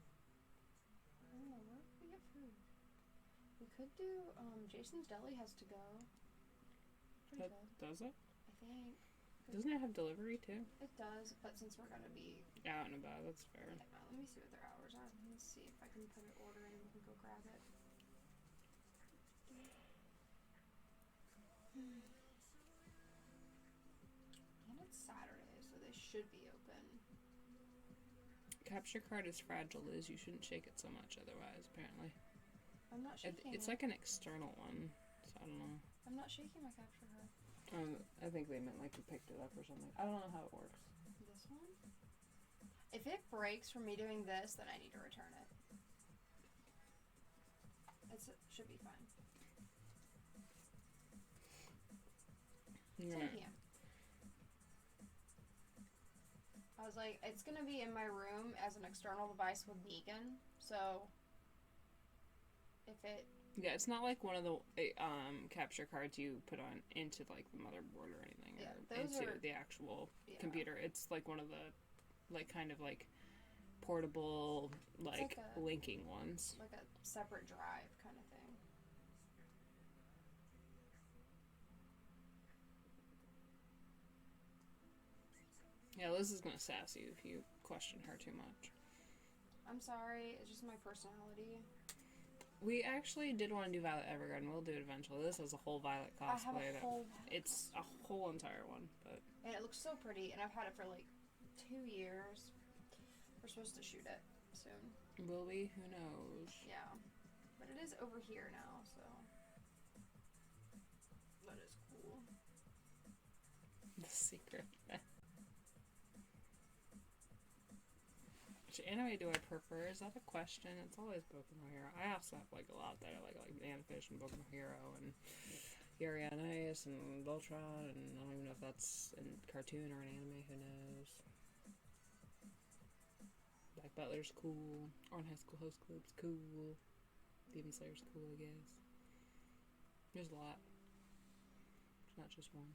Speaker 2: I don't know, where would we get food? We could do, Jason's Deli has to go. Pretty good,
Speaker 1: Does it?
Speaker 2: I think.
Speaker 1: Doesn't it have delivery too?
Speaker 2: It does, but since we're gonna be,
Speaker 1: Out and about, that's fair.
Speaker 2: yeah, let me see what their hours are. Let me see if I can put an order in and we can go grab it. And it's Saturday, so they should be open.
Speaker 1: Capture card is fragile, Liz. You shouldn't shake it so much otherwise, apparently.
Speaker 2: I'm not shaking
Speaker 1: It's
Speaker 2: it.
Speaker 1: like an external one, so I don't know.
Speaker 2: I'm not shaking my capture card.
Speaker 1: I think they meant like you picked it up or something. I don't know how it works.
Speaker 2: This one? If it breaks from me doing this, then I need to return it. It should be fine.
Speaker 1: You're
Speaker 2: Same
Speaker 1: gonna-
Speaker 2: here. I was like, it's gonna be in my room as an external device with Negan, so if it,
Speaker 1: Yeah, it's not like one of the capture cards you put on into like the motherboard or anything,
Speaker 2: Yeah,
Speaker 1: or
Speaker 2: those
Speaker 1: into
Speaker 2: are-
Speaker 1: the actual
Speaker 2: yeah.
Speaker 1: computer. It's like one of the like kind of like portable like,
Speaker 2: like a-
Speaker 1: linking ones.
Speaker 2: like a separate drive kind of thing.
Speaker 1: Yeah, Liz is gonna sass you if you question her too much.
Speaker 2: I'm sorry, it's just my personality.
Speaker 1: We actually did want to do Violet Evergarden. We'll do it eventually. This is a whole Violet
Speaker 2: I have
Speaker 1: cosplay.
Speaker 2: a whole,
Speaker 1: It's a whole entire one, but
Speaker 2: and it looks so pretty, and I've had it for like 2 years. We're supposed to shoot it soon.
Speaker 1: will we? Who knows?
Speaker 2: Yeah, but it is over here now, so that is cool.
Speaker 1: The secret. Which anime do I prefer? Is that a question? It's always Boku no Hero. I also have like a lot that I like Anafish and Boku no Hero and Yuri on Ice and Voltron, and I don't even know if that's a cartoon or an anime. Who knows? Black Butler's cool. Orange High School Host Club's cool. Demon Slayer's cool, I guess. There's a lot. It's not just one.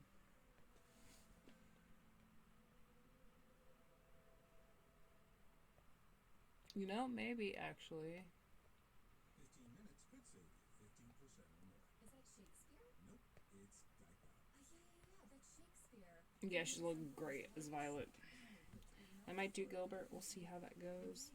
Speaker 1: You know, maybe actually.
Speaker 3: 15 minutes could save you 15% or more.
Speaker 4: Is that Shakespeare?
Speaker 3: Nope, it's Geico.
Speaker 4: Yeah, that's Shakespeare.
Speaker 1: Yeah, she's looking great as Violet. I might do Gilbert. We'll see how that goes.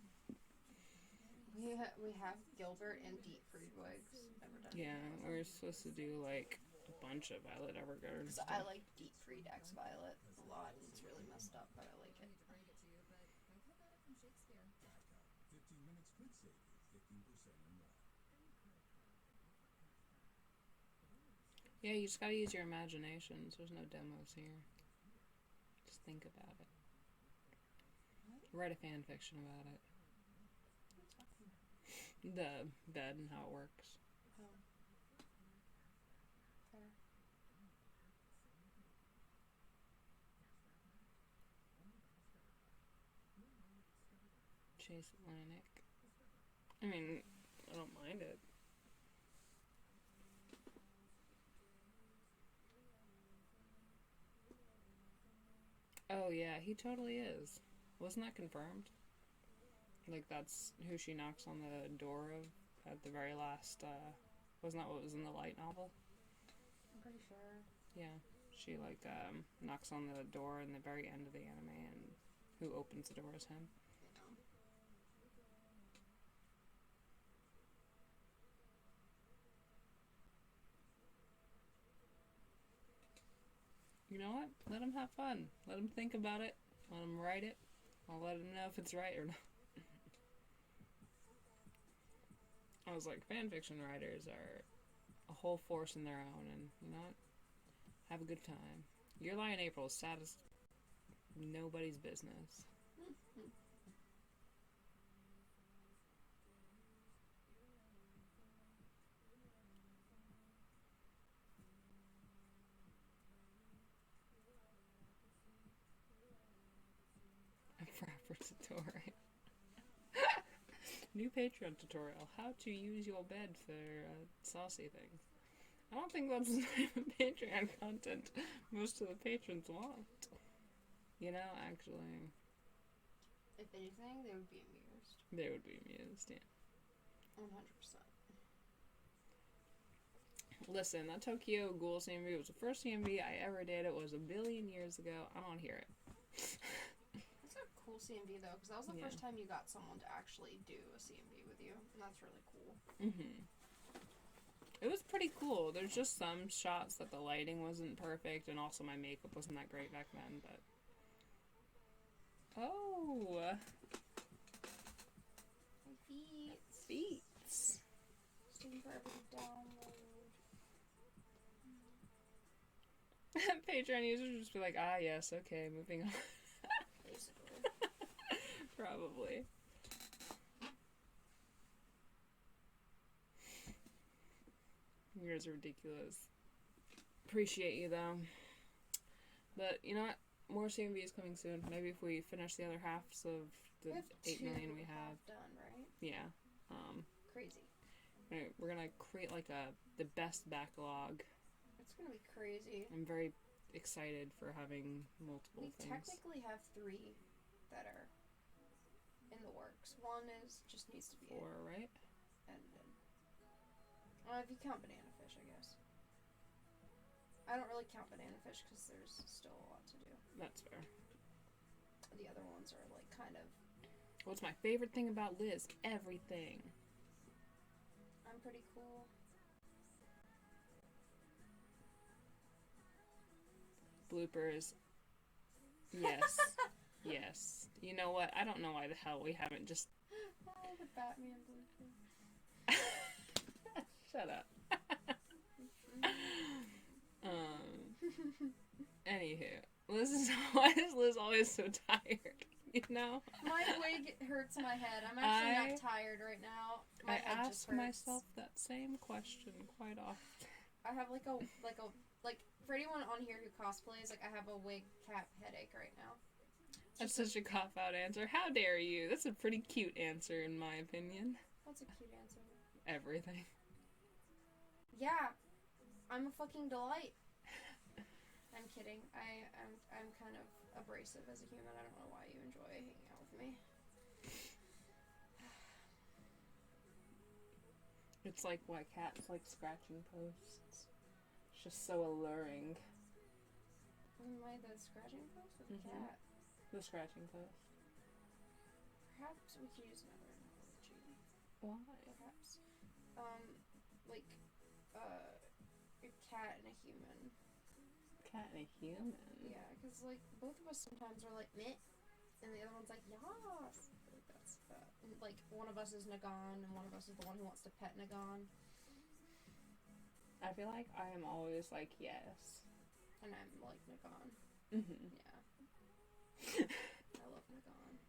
Speaker 2: We have Gilbert and deep fried wigs. Never done.
Speaker 1: Yeah, we're supposed to do like a bunch of Violet Evergarden
Speaker 2: Because
Speaker 1: stuff.
Speaker 2: I like deep fried X Violet a lot, and it's really messed up, but I like
Speaker 4: I
Speaker 2: it.
Speaker 4: hate to break it to you, but Geico got it from Shakespeare.
Speaker 3: Geico. 15 minutes could save you 15% or more.
Speaker 1: Yeah, you just gotta use your imaginations. There's no demos here. Just think about it. Write a fan fiction about it. The bed and how it works.
Speaker 2: Oh. Fair.
Speaker 1: Chase Atlantic. I mean, I don't mind it. Oh yeah, he totally is. Wasn't that confirmed? Like that's who she knocks on the door of at the very last, wasn't that what was in the light novel?
Speaker 2: I'm pretty sure.
Speaker 1: Yeah. She like knocks on the door in the very end of the anime, and who opens the door is him. You know what? Let him have fun. Let him think about it. Let him write it. I'll let him know if it's right or not. I was like, fan fiction writers are a whole force in their own, and you know what? Have a good time. Your Lie in April is sad as nobody's business. Proper tutorial. New Patreon tutorial: how to use your bed for saucy things. I don't think that's the type of Patreon content most of the patrons want. You know, actually.
Speaker 2: If anything, they would be amused.
Speaker 1: They would be amused, yeah.
Speaker 2: 100%.
Speaker 1: Listen, that Tokyo Ghoul CMV was the first CMV I ever did. It was a billion years ago. I don't hear it.
Speaker 2: That's a cool CMV, though, because that was the
Speaker 1: Yeah.
Speaker 2: first time you got someone to actually do a CMV with you, and that's really cool.
Speaker 1: Mm-hmm. It was pretty cool. There's just some shots that the lighting wasn't perfect, and also my makeup wasn't that great back then, but... Oh!
Speaker 2: My feet.
Speaker 1: Feet!
Speaker 2: Just taking forever to download.
Speaker 1: Patreon users just be like, ah, yes, okay, moving on.
Speaker 2: Basically.
Speaker 1: Probably. You guys are ridiculous. Appreciate you, though. But, you know what? More CMVs coming soon. Maybe if we finish the other halves of the
Speaker 2: We have
Speaker 1: 8
Speaker 2: two
Speaker 1: million we have.
Speaker 2: done, right?
Speaker 1: Yeah.
Speaker 2: Crazy.
Speaker 1: We're gonna create, like, the best backlog.
Speaker 2: It's gonna be crazy.
Speaker 1: I'm very excited for having multiple
Speaker 2: We
Speaker 1: things.
Speaker 2: technically have 3 that are in the works. One just needs to be
Speaker 1: 4, right?
Speaker 2: edited. If you count Banana Fish, I guess. I don't really count Banana Fish because there's still a lot to do.
Speaker 1: That's fair.
Speaker 2: The other ones are like kind of.
Speaker 1: What's my favorite thing about Liz? Everything.
Speaker 2: I'm pretty cool.
Speaker 1: Bloopers. Yes. Yes. You know what? I don't know why the hell we haven't just...
Speaker 2: The Batman blooper.
Speaker 1: Shut up. Anywho. Why is Liz always so tired? You know?
Speaker 2: My wig hurts my head. I'm actually not tired right now. My
Speaker 1: I
Speaker 2: head
Speaker 1: ask
Speaker 2: just hurts.
Speaker 1: myself that same question quite often.
Speaker 2: I have like for anyone on here who cosplays, like I have a wig cap headache right now.
Speaker 1: That's such a cop-out answer. How dare you? That's a pretty cute answer in my opinion.
Speaker 2: What's a cute answer?
Speaker 1: Everything.
Speaker 2: Yeah, I'm a fucking delight. I'm kidding. I'm kind of abrasive as a human. I don't know why you enjoy hanging out with me.
Speaker 1: It's like why cats like scratching posts. It's just so alluring.
Speaker 2: Am I the scratching post or the
Speaker 1: Mhm.
Speaker 2: cat?
Speaker 1: The scratching post.
Speaker 2: Perhaps we could use another analogy.
Speaker 1: Why?
Speaker 2: Perhaps. Like, a cat and a human.
Speaker 1: Cat and a human.
Speaker 2: Yeah, because, like, both of us sometimes are like, meh, and the other one's like, yas. Like, that's, like, one of us is Nagon, and one of us is the one who wants to pet Nagon.
Speaker 1: I feel like I am always like, yes.
Speaker 2: And I'm like Nagon.
Speaker 1: Mm-hmm.
Speaker 2: Yeah. I love Nagon.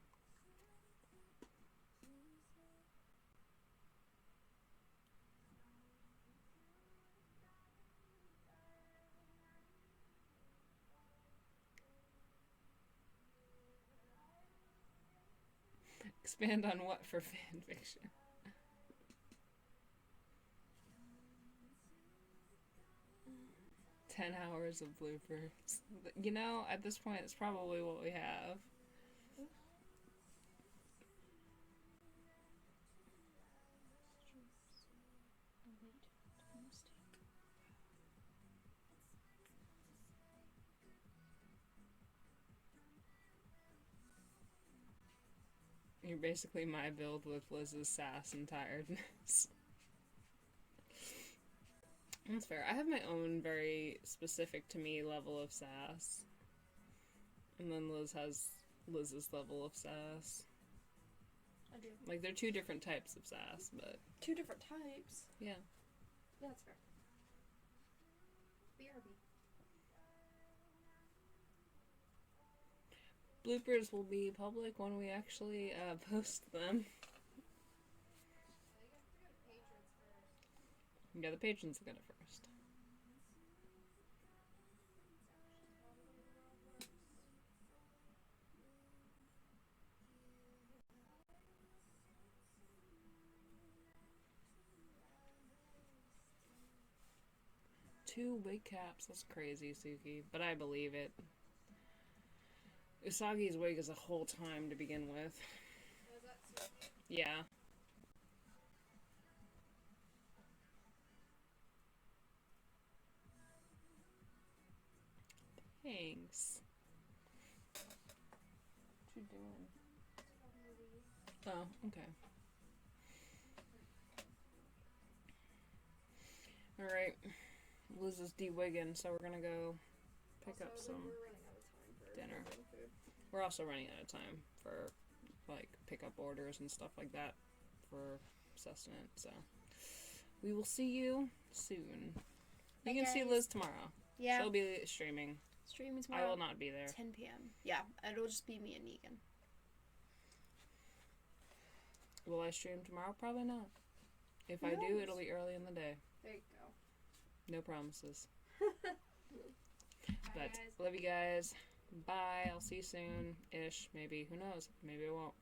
Speaker 1: Expand on what for fanfiction? Mm. 10 hours of bloopers. You know, at this point, it's probably what we have. You're basically my build with Liz's sass and tiredness. That's fair. I have my own very specific to me level of sass. And then Liz has Liz's level of sass.
Speaker 2: I do.
Speaker 1: Like, they're two different types of sass, but
Speaker 2: 2 different types.
Speaker 1: yeah.
Speaker 2: Yeah, that's fair. BRB.
Speaker 1: Bloopers will be public when we actually post them. Yeah, the patrons will get it first. Two wig caps. That's crazy, Suki. But I believe it. Usagi's wig is a whole time to begin with. Yeah. Thanks. What you doing? Oh, okay. Alright. Liz is de-wigging, so we're gonna go pick up some dinner. We're also running out of time for, like, pickup orders and stuff like that for sustenance, so we will see you soon. You can see Liz tomorrow.
Speaker 2: Yeah.
Speaker 1: She'll be streaming.
Speaker 2: Streaming tomorrow.
Speaker 1: I will not be there.
Speaker 2: 10 p.m. Yeah, and it'll just be me and Negan.
Speaker 1: Will I stream tomorrow? Probably not. If
Speaker 2: Who
Speaker 1: I do,
Speaker 2: knows?
Speaker 1: it'll be early in the day.
Speaker 2: There you go.
Speaker 1: No promises.
Speaker 2: Bye,
Speaker 1: But
Speaker 2: guys.
Speaker 1: love you guys. Bye. I'll see you soon. Ish. Maybe. Who knows? Maybe I won't.